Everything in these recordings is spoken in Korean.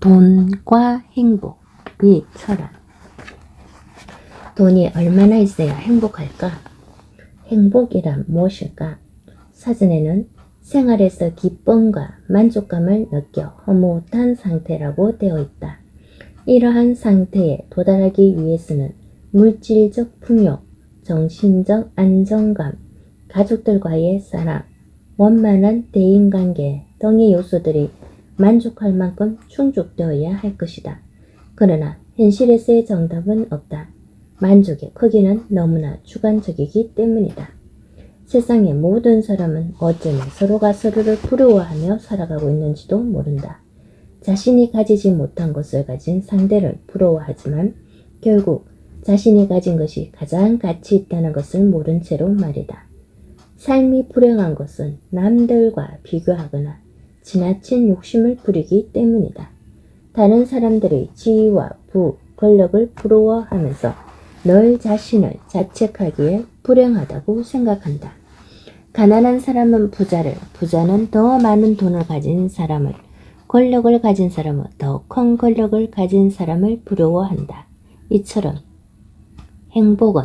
돈과 행복이 철학. 돈이 얼마나 있어야 행복할까? 행복이란 무엇일까? 사전에는 생활에서 기쁨과 만족감을 느껴 흐뭇한 상태라고 되어 있다. 이러한 상태에 도달하기 위해서는 물질적 풍요, 정신적 안정감, 가족들과의 사랑, 원만한 대인관계 등의 요소들이 만족할 만큼 충족되어야 할 것이다. 그러나 현실에서의 정답은 없다. 만족의 크기는 너무나 주관적이기 때문이다. 세상의 모든 사람은 어쩌면 서로가 서로를 부러워하며 살아가고 있는지도 모른다. 자신이 가지지 못한 것을 가진 상대를 부러워하지만 결국 자신이 가진 것이 가장 가치 있다는 것을 모른 채로 말이다. 삶이 불행한 것은 남들과 비교하거나 지나친 욕심을 부리기 때문이다. 다른 사람들의 지위와 부, 권력을 부러워하면서 널 자신을 자책하기에 불행하다고 생각한다. 가난한 사람은 부자를, 부자는 더 많은 돈을 가진 사람을, 권력을 가진 사람은 더 큰 권력을 가진 사람을 부러워한다. 이처럼 행복은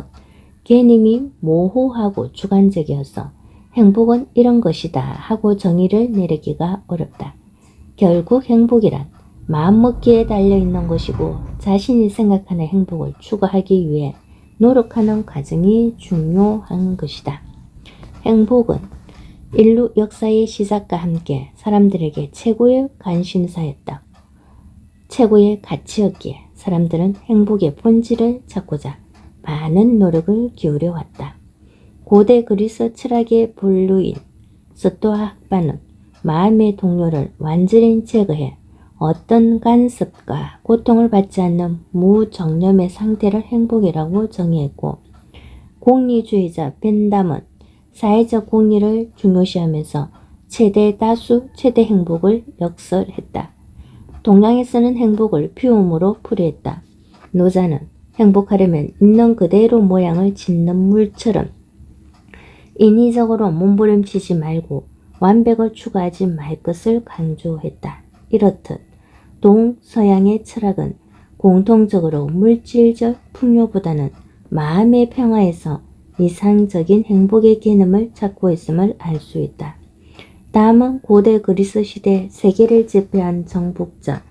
개념이 모호하고 주관적이어서 행복은 이런 것이다 하고 정의를 내리기가 어렵다. 결국 행복이란 마음먹기에 달려있는 것이고 자신이 생각하는 행복을 추구하기 위해 노력하는 과정이 중요한 것이다. 행복은 인류 역사의 시작과 함께 사람들에게 최고의 관심사였다. 최고의 가치였기에 사람들은 행복의 본질을 찾고자 많은 노력을 기울여 왔다. 고대 그리스 철학의 본류인 스토아 학파는 마음의 동요를 완전히 제거해 어떤 간섭과 고통을 받지 않는 무정념의 상태를 행복이라고 정의했고, 공리주의자 벤담은 사회적 공리를 중요시하면서 최대 다수, 최대 행복을 역설했다. 동양에서는 행복을 피움으로 풀이했다. 노자는 행복하려면 있는 그대로 모양을 짓는 물처럼 인위적으로 몸부림치지 말고 완벽을 추구하지 말 것을 강조했다. 이렇듯 동서양의 철학은 공통적으로 물질적 풍요보다는 마음의 평화에서 이상적인 행복의 개념을 찾고 있음을 알 수 있다. 다음은 고대 그리스 시대 세계를 지배한 정복자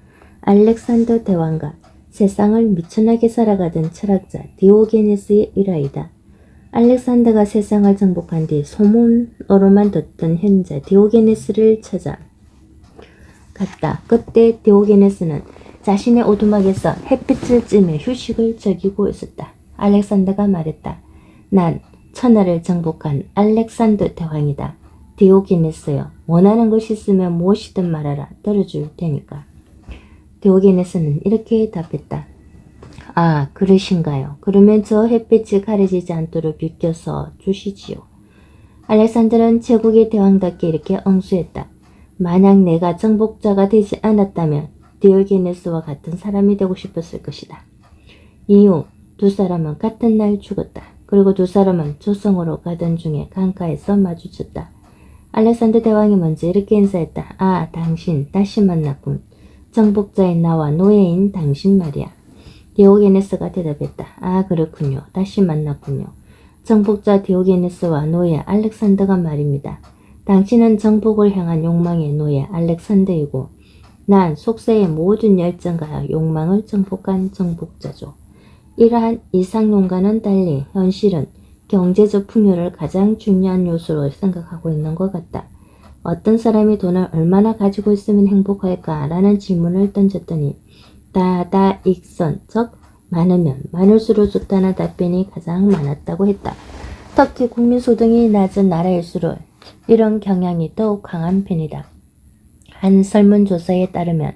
알렉산더 대왕과 세상을 미천하게 살아가던 철학자 디오게네스의 일화이다. 알렉산더가 세상을 정복한 뒤 소문으로만 듣던 현자 디오게네스를 찾아 갔다. 그때 디오게네스는 자신의 오두막에서 햇빛을 쬐며 휴식을 즐기고 있었다. 알렉산더가 말했다. 난 천하를 정복한 알렉산더 대왕이다. 디오게네스여, 원하는 것이 있으면 무엇이든 말하라. 들어줄 테니까. 디오게네스는 이렇게 답했다. 아, 그러신가요? 그러면 저 햇빛이 가려지지 않도록 비켜서 주시지요. 알렉산더는 제국의 대왕답게 이렇게 응수했다. 만약 내가 정복자가 되지 않았다면 디오게네스와 같은 사람이 되고 싶었을 것이다. 이후 두 사람은 같은 날 죽었다. 그리고 두 사람은 조성으로 가던 중에 강가에서 마주쳤다. 알렉산더 대왕이 먼저 이렇게 인사했다. 아, 당신 다시 만났군. 정복자인 나와 노예인 당신 말이야. 디오게네스가 대답했다. 아, 그렇군요. 다시 만났군요. 정복자 디오게네스와 노예 알렉산더가 말입니다. 당신은 정복을 향한 욕망의 노예 알렉산더이고 난 속세의 모든 열정과 욕망을 정복한 정복자죠. 이러한 이상론과는 달리 현실은 경제적 풍요를 가장 중요한 요소로 생각하고 있는 것 같다. 어떤 사람이 돈을 얼마나 가지고 있으면 행복할까? 라는 질문을 던졌더니 다다익선, 즉 많으면 많을수록 좋다는 답변이 가장 많았다고 했다. 특히 국민소득이 낮은 나라일수록 이런 경향이 더욱 강한 편이다. 한 설문조사에 따르면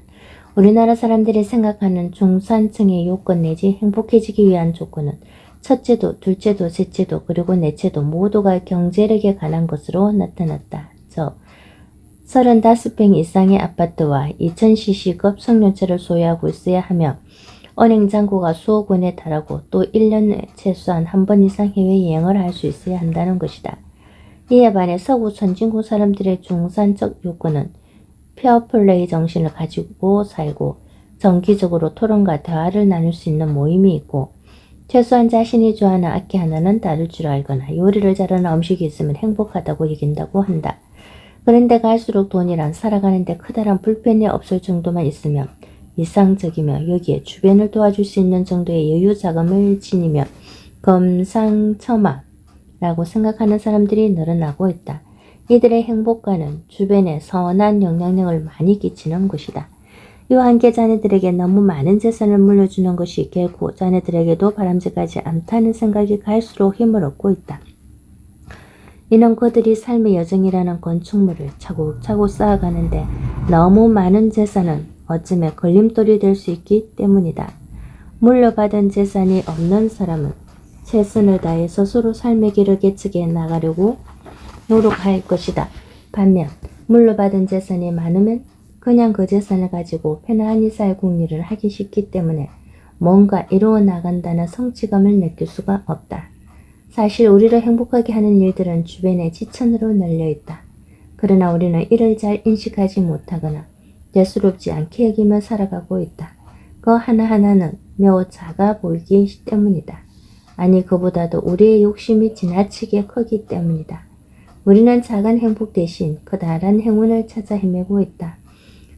우리나라 사람들이 생각하는 중산층의 요건 내지 행복해지기 위한 조건은 첫째도, 둘째도, 셋째도, 그리고 넷째도 모두가 경제력에 관한 것으로 나타났다. 즉 35평 이상의 아파트와 2000cc급 성년차를 소유하고 있어야 하며 은행 잔고가 수억 원에 달하고 또 1년에 최소한 한 번 이상 해외여행을 할 수 있어야 한다는 것이다. 이에 반해 서구 선진국 사람들의 중산적 요건은 페어플레이 정신을 가지고 살고 정기적으로 토론과 대화를 나눌 수 있는 모임이 있고 최소한 자신이 좋아하는 악기 하나는 다룰 줄 알거나 요리를 잘하는 음식이 있으면 행복하다고 여긴다고 한다. 그런데 갈수록 돈이란 살아가는데 커다란 불편이 없을 정도만 있으면 이상적이며 여기에 주변을 도와줄 수 있는 정도의 여유 자금을 지니며 검상첨화라고 생각하는 사람들이 늘어나고 있다. 이들의 행복과는 주변에 선한 영향력을 많이 끼치는 것이다. 이와 함께 자네들에게 너무 많은 재산을 물려주는 것이 결코 자네들에게도 바람직하지 않다는 생각이 갈수록 힘을 얻고 있다. 이는 그들이 삶의 여정이라는 건축물을 차곡차곡 쌓아가는데 너무 많은 재산은 어쩌면 걸림돌이 될 수 있기 때문이다. 물려받은 재산이 없는 사람은 최선을 다해 스스로 삶의 길을 개척해 나가려고 노력할 것이다. 반면 물려받은 재산이 많으면 그냥 그 재산을 가지고 편안히 살 궁리를 하기 쉽기 때문에 뭔가 이루어 나간다는 성취감을 느낄 수가 없다. 사실 우리를 행복하게 하는 일들은 주변의 지천으로 널려있다. 그러나 우리는 이를 잘 인식하지 못하거나 대수롭지 않게 여기며 살아가고 있다. 그 하나하나는 매우 작아 보이기 때문이다. 아니 그보다도 우리의 욕심이 지나치게 크기 때문이다. 우리는 작은 행복 대신 커다란 행운을 찾아 헤매고 있다.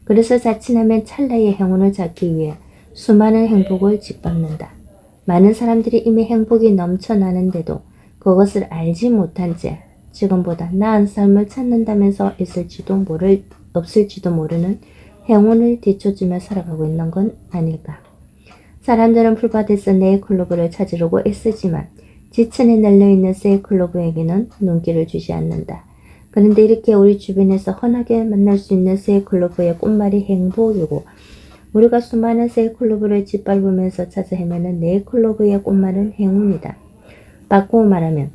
그래서 자칫하면 찰나의 행운을 찾기 위해 수많은 행복을 짓밟는다. 많은 사람들이 이미 행복이 넘쳐나는데도 그것을 알지 못한 채 지금보다 나은 삶을 찾는다면서 없을지도 모르는 행운을 뒤쫓으며 살아가고 있는 건 아닐까. 사람들은 풀밭에서 네일클로버를 찾으려고 애쓰지만 지천에 널려있는 세일클로버에게는 눈길을 주지 않는다. 그런데 이렇게 우리 주변에서 흔하게 만날 수 있는 세일클로버의 꽃말이 행복이고 우리가 수많은 세일클로버를 짓밟으면서 찾아 헤매는 네일클로버의 꽃말은 행운이다. 바꾸어 말하면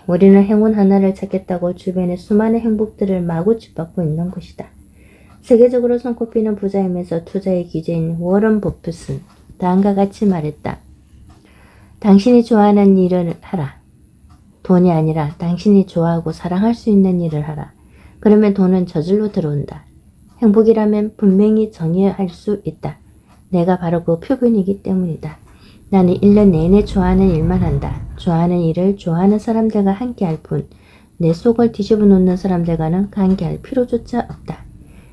우리는 행운 하나를 찾겠다고 주변의 수많은 행복들을 마구 짓밟고 있는 것이다. 세계적으로 손꼽히는 부자이면서 투자의 귀재인 워런 버핏은 다음과 같이 말했다. 당신이 좋아하는 일을 하라. 돈이 아니라 당신이 좋아하고 사랑할 수 있는 일을 하라. 그러면 돈은 저절로 들어온다. 행복이라면 분명히 정의할 수 있다. 내가 바로 그 표본이기 때문이다. 나는 1년 내내 좋아하는 일만 한다. 좋아하는 일을 좋아하는 사람들과 함께할 뿐 내 속을 뒤집어 놓는 사람들과는 관계할 필요조차 없다.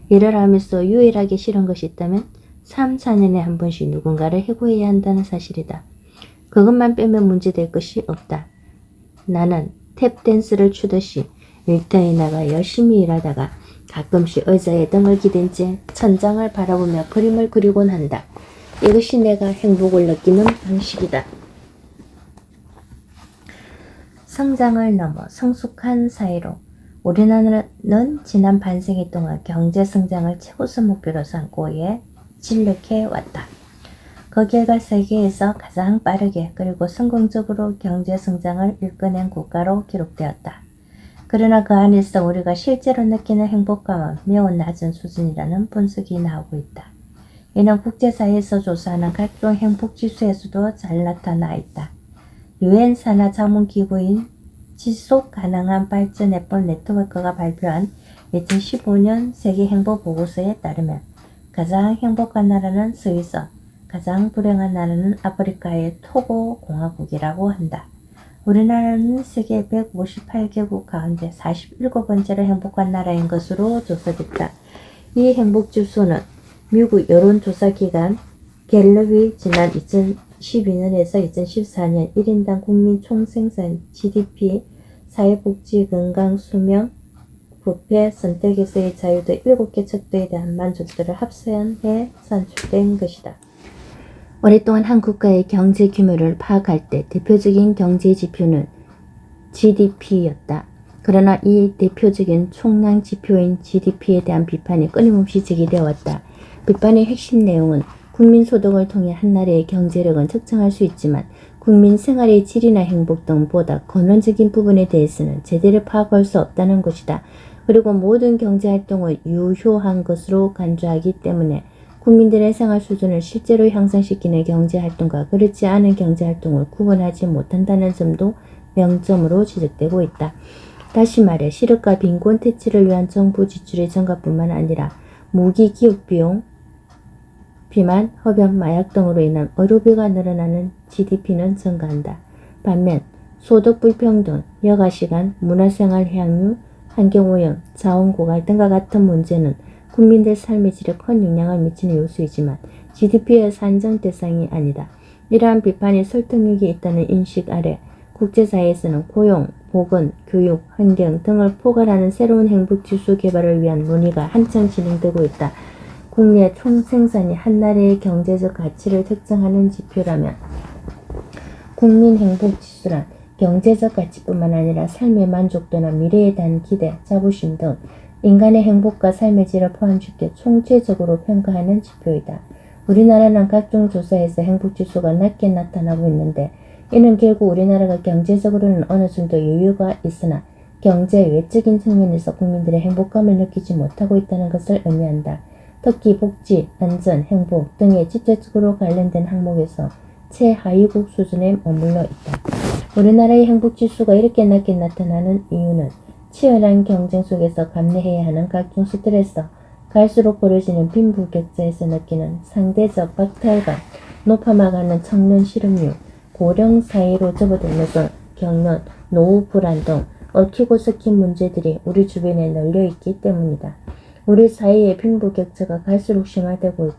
일을 하면서 유일하게 싫은 것이 있다면 3, 4년에 한 번씩 누군가를 해고해야 한다는 사실이다. 그것만 빼면 문제될 것이 없다. 나는 탭댄스를 추듯이 일터에 나가 열심히 일하다가 가끔씩 의자에 등을 기댄 채 천장을 바라보며 그림을 그리곤 한다. 이것이 내가 행복을 느끼는 방식이다. 성장을 넘어 성숙한 사회로 우리나라는 지난 반세기 동안 경제 성장을 최우선 목표로 삼고 진력해 왔다. 그 결과 세계에서 가장 빠르게 그리고 성공적으로 경제 성장을 이끌어낸 국가로 기록되었다. 그러나 그 안에서 우리가 실제로 느끼는 행복감은 매우 낮은 수준이라는 분석이 나오고 있다. 이는 국제사회에서 조사하는 각종 행복지수에서도 잘 나타나 있다. 유엔 산하자문기구인 지속가능한 발전 앱 네트워크가 발표한 2015년 세계행복보고서에 따르면 가장 행복한 나라는 스위스, 가장 불행한 나라는 아프리카의 토고 공화국이라고 한다. 우리나라는 세계 158개국 가운데 47번째로 행복한 나라인 것으로 조사됐다. 이 행복지수는 미국 여론조사기관 갤럽이 지난 2012년에서 2014년 1인당 국민 총생산 GDP, 사회복지, 건강, 수명, 부패, 선택에서의 자유 등 7개 척도에 대한 만족도를 합산해 산출된 것이다. 오랫동안 한 국가의 경제 규모를 파악할 때 대표적인 경제 지표는 GDP였다. 그러나 이 대표적인 총량 지표인 GDP에 대한 비판이 끊임없이 제기되어 왔다. 비판의 핵심 내용은 국민소득을 통해 한 나라의 경제력은 측정할 수 있지만 국민 생활의 질이나 행복 등 보다 근원적인 부분에 대해서는 제대로 파악할 수 없다는 것이다. 그리고 모든 경제활동을 유효한 것으로 간주하기 때문에 국민들의 생활 수준을 실제로 향상시키는 경제활동과 그렇지 않은 경제활동을 구분하지 못한다는 점도 명점으로 지적되고 있다. 다시 말해 실업과 빈곤 퇴치를 위한 정부 지출의 증가뿐만 아니라 무기 기업비용, 비만, 흡연, 마약 등으로 인한 의료비가 늘어나는 GDP는 증가한다. 반면 소득 불평등, 여가시간, 문화생활 향유, 환경오염, 자원고갈 등과 같은 문제는 국민들 삶의 질에 큰 영향을 미치는 요소이지만 GDP의 산정 대상이 아니다. 이러한 비판이 설득력이 있다는 인식 아래 국제사회에서는 고용, 보건, 교육, 환경 등을 포괄하는 새로운 행복지수 개발을 위한 논의가 한창 진행되고 있다. 국내 총생산이 한 나라의 경제적 가치를 특정하는 지표라면 국민행복지수란 경제적 가치뿐만 아니라 삶의 만족도나 미래에 대한 기대, 자부심 등 인간의 행복과 삶의 질을 포함시켜 총체적으로 평가하는 지표이다. 우리나라는 각종 조사에서 행복지수가 낮게 나타나고 있는데 이는 결국 우리나라가 경제적으로는 어느 정도 여유가 있으나 경제 외적인 측면에서 국민들의 행복감을 느끼지 못하고 있다는 것을 의미한다. 특히 복지, 안전, 행복 등의 직접적으로 관련된 항목에서 최하위국 수준에 머물러 있다. 우리나라의 행복지수가 이렇게 낮게 나타나는 이유는 치열한 경쟁 속에서 감내해야 하는 각종 스트레스, 갈수록 벌어지는 빈부격차에서 느끼는 상대적 박탈감, 높아나가는 청년 실업률, 고령 사회로 접어들면서 겪는 노후 불안 등 얽히고 섞인 문제들이 우리 주변에 널려있기 때문이다. 우리 사회의 빈부격차가 갈수록 심화되고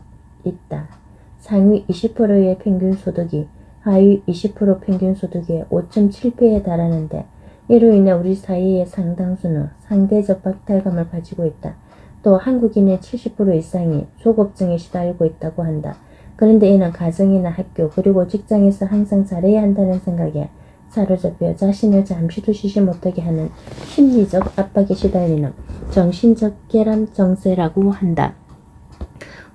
있다. 상위 20%의 평균 소득이 하위 20% 평균 소득의 5.7배에 달하는데 이로 인해 우리 사회의 상당수는 상대적 박탈감을 가지고 있다. 또 한국인의 70% 이상이 소급증에 시달리고 있다고 한다. 그런데 이는 가정이나 학교 그리고 직장에서 항상 잘해야 한다는 생각에 사로잡혀 자신을 잠시도 쉬지 못하게 하는 심리적 압박에 시달리는 정신적 결함 정세라고 한다.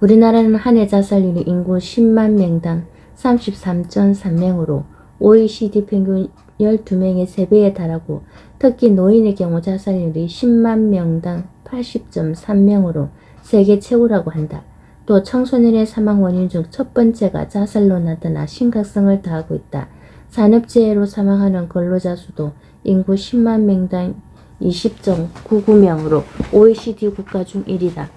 우리나라는 한 해 자살률이 인구 10만 명당 33.3명으로 OECD 평균 12명의 3배에 달하고 특히 노인의 경우 자살률이 10만 명당 80.3명으로 세계 최고라고 한다. 또 청소년의 사망 원인 중 첫 번째가 자살로 나타나 심각성을 더하고 있다. 산업재해로 사망하는 근로자 수도 인구 10만 명당 20.99명으로 OECD 국가 중 1위다.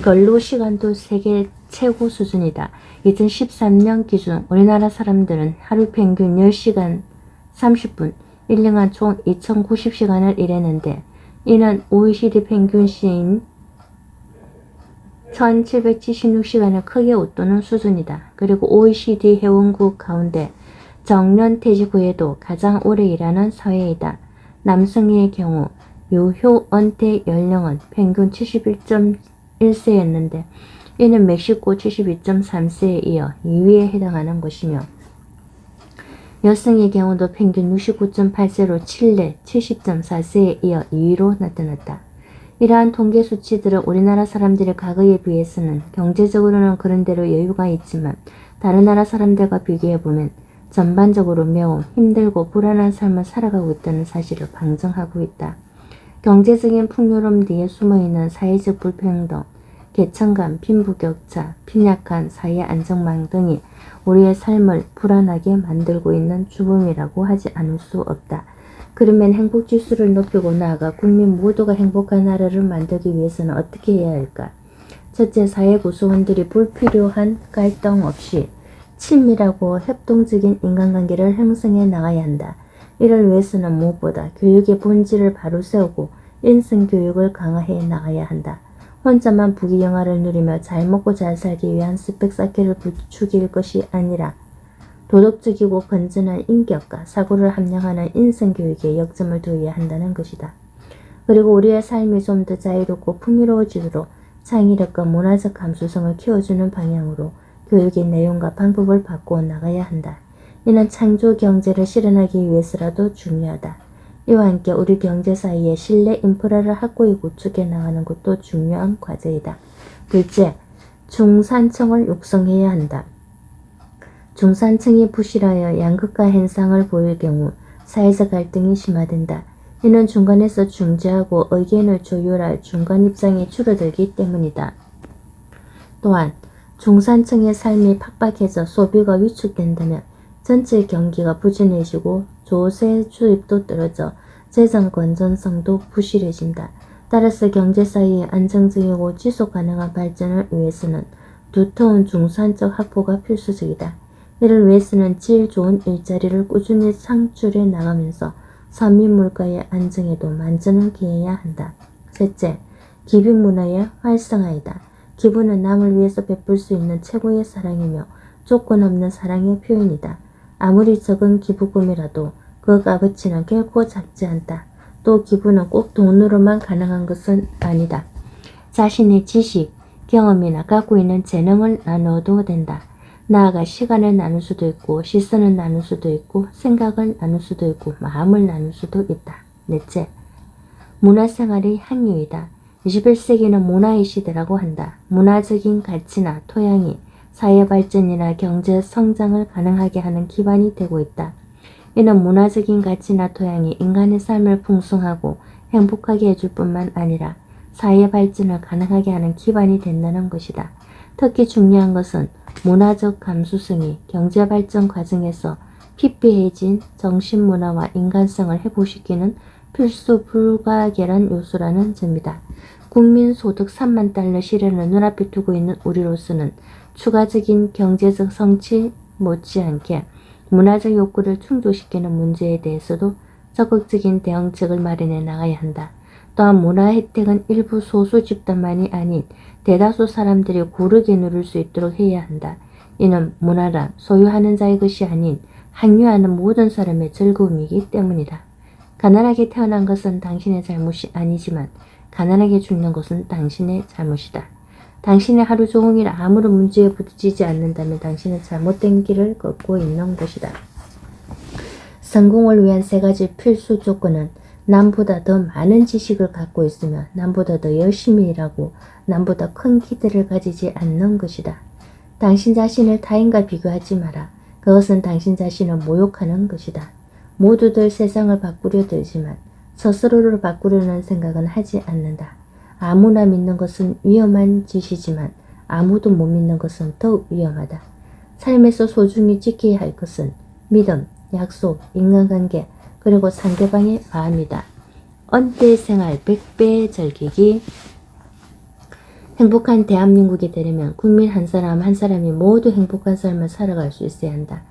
근로시간도 세계 최고 수준이다. 2013년 기준 우리나라 사람들은 하루 평균 10시간 30분, 1년간 총 2090시간을 일했는데 이는 OECD 평균 시인 1776시간을 크게 웃도는 수준이다. 그리고 OECD 회원국 가운데 정년 퇴직 후에도 가장 오래 일하는 사회이다. 남성의 경우 유효 은퇴 연령은 평균 71.1세였는데 이는 멕시코 72.3세에 이어 2위에 해당하는 것이며 여성의 경우도 평균 69.8세로 칠레 70.4세에 이어 2위로 나타났다. 이러한 통계 수치들은 우리나라 사람들의 과거에 비해서는 경제적으로는 그런대로 여유가 있지만 다른 나라 사람들과 비교해보면 전반적으로 매우 힘들고 불안한 삶을 살아가고 있다는 사실을 방증하고 있다. 경제적인 풍요로움 뒤에 숨어있는 사회적 불평등, 계층간, 빈부격차, 빈약한 사회 안정망 등이 우리의 삶을 불안하게 만들고 있는 주범이라고 하지 않을 수 없다. 그러면 행복지수를 높이고 나아가 국민 모두가 행복한 나라를 만들기 위해서는 어떻게 해야 할까? 첫째, 사회 구성원들이 불필요한 갈등 없이 친밀하고 협동적인 인간관계를 형성해 나가야 한다. 이를 위해서는 무엇보다 교육의 본질을 바로 세우고 인성교육을 강화해 나가야 한다. 혼자만 부귀영화를 누리며 잘 먹고 잘 살기 위한 스펙 쌓기를 부추길 것이 아니라 도덕적이고 건전한 인격과 사고를 함양하는 인성교육에 역점을 두어야 한다는 것이다. 그리고 우리의 삶이 좀 더 자유롭고 풍요로워지도록 창의력과 문화적 감수성을 키워주는 방향으로 교육의 내용과 방법을 바꾸어 나가야 한다. 이는 창조 경제를 실현하기 위해서라도 중요하다. 이와 함께 우리 경제 사이에 신뢰 인프라를 확고히 구축해 나가는 것도 중요한 과제이다. 둘째, 중산층을 육성해야 한다. 중산층이 부실하여 양극화 현상을 보일 경우 사회적 갈등이 심화된다. 이는 중간에서 중재하고 의견을 조율할 중간 입장이 줄어들기 때문이다. 또한 중산층의 삶이 팍팍해져 소비가 위축된다면 전체 경기가 부진해지고 조세 수입도 떨어져 재정 건전성도 부실해진다. 따라서 경제 사회의 안정적이고 지속 가능한 발전을 위해서는 두터운 중산적 학부가 필수적이다. 이를 위해서는 질 좋은 일자리를 꾸준히 창출해 나가면서 선민 물가의 안정에도 만전을 기해야 한다. 셋째, 기부 문화의 활성화이다. 기부는 남을 위해서 베풀 수 있는 최고의 사랑이며 조건 없는 사랑의 표현이다. 아무리 적은 기부금이라도 그 값어치는 결코 작지 않다. 또 기부는 꼭 돈으로만 가능한 것은 아니다. 자신의 지식, 경험이나 갖고 있는 재능을 나눠도 된다. 나아가 시간을 나눌 수도 있고 시선을 나눌 수도 있고 생각을 나눌 수도 있고 마음을 나눌 수도 있다. 넷째, 문화생활의 향유이다. 21세기는 문화의 시대라고 한다. 문화적인 가치나 토양이 사회발전이나 경제 성장을 가능하게 하는 기반이 되고 있다. 이는 문화적인 가치나 토양이 인간의 삶을 풍성하고 행복하게 해줄 뿐만 아니라 사회발전을 가능하게 하는 기반이 된다는 것이다. 특히 중요한 것은 문화적 감수성이 경제발전 과정에서 피폐해진 정신문화와 인간성을 회복시키는 필수 불가결한 요소라는 점이다. 국민소득 3만 달러 실현을 눈앞에 두고 있는 우리로서는 추가적인 경제적 성취 못지않게 문화적 욕구를 충족시키는 문제에 대해서도 적극적인 대응책을 마련해 나가야 한다. 또한 문화 혜택은 일부 소수 집단만이 아닌 대다수 사람들이 고르게 누릴 수 있도록 해야 한다. 이는 문화란 소유하는 자의 것이 아닌 항유하는 모든 사람의 즐거움이기 때문이다. 가난하게 태어난 것은 당신의 잘못이 아니지만 가난하게 죽는 것은 당신의 잘못이다. 당신이 하루 종일 아무런 문제에 부딪히지 않는다면 당신은 잘못된 길을 걷고 있는 것이다. 성공을 위한 세 가지 필수 조건은 남보다 더 많은 지식을 갖고 있으며 남보다 더 열심히 일하고 남보다 큰 기대를 가지지 않는 것이다. 당신 자신을 타인과 비교하지 마라. 그것은 당신 자신을 모욕하는 것이다. 모두들 세상을 바꾸려 들지만 스스로를 바꾸려는 생각은 하지 않는다. 아무나 믿는 것은 위험한 짓이지만 아무도 못 믿는 것은 더욱 위험하다. 삶에서 소중히 지켜야 할 것은 믿음, 약속, 인간관계, 그리고 상대방의 마음이다. 언때 생활 100배 즐기기. 행복한 대한민국이 되려면 국민 한 사람 한 사람이 모두 행복한 삶을 살아갈 수 있어야 한다.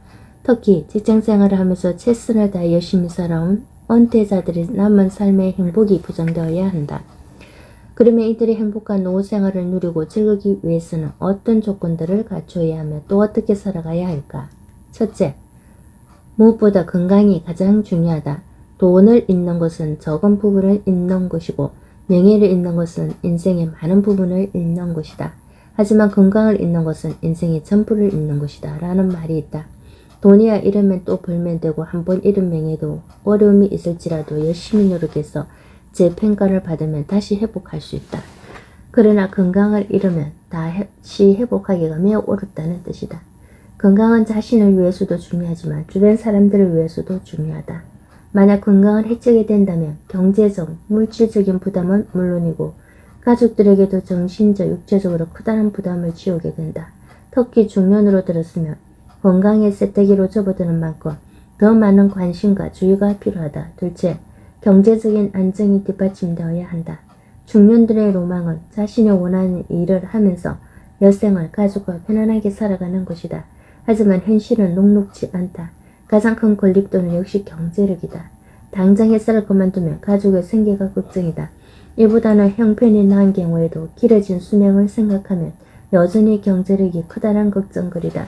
특히 직장생활을 하면서 최선을 다해 열심히 살아온 은퇴자들이 남은 삶의 행복이 보장되어야 한다. 그러면 이들이 행복한 노후 생활을 누리고 즐기기 위해서는 어떤 조건들을 갖춰야 하며 또 어떻게 살아가야 할까? 첫째, 무엇보다 건강이 가장 중요하다. 돈을 잃는 것은 적은 부분을 잃는 것이고 명예를 잃는 것은 인생의 많은 부분을 잃는 것이다. 하지만 건강을 잃는 것은 인생의 전부를 잃는 것이다. 라는 말이 있다. 돈이야 잃으면 또 벌면 되고 한번 잃은 명예도 어려움이 있을지라도 열심히 노력해서 재평가를 받으면 다시 회복할 수 있다. 그러나 건강을 잃으면 다시 회복하기가 매우 어렵다는 뜻이다. 건강은 자신을 위해서도 중요하지만 주변 사람들을 위해서도 중요하다. 만약 건강을 해치게 된다면 경제적, 물질적인 부담은 물론이고 가족들에게도 정신적, 육체적으로 커다란 부담을 지우게 된다. 특히 중년으로 들었으면 건강의 쇠퇴기로 접어드는 만큼 더 많은 관심과 주의가 필요하다. 둘째, 경제적인 안정이 뒷받침되어야 한다. 중년들의 로망은 자신이 원하는 일을 하면서 여생을 가족과 편안하게 살아가는 것이다. 하지만 현실은 녹록지 않다. 가장 큰 걸림돌은 역시 경제력이다. 당장 햇살을 그만두면 가족의 생계가 걱정이다. 이보다는 형편이 나은 경우에도 길어진 수명을 생각하면 여전히 경제력이 크다는 걱정거리다.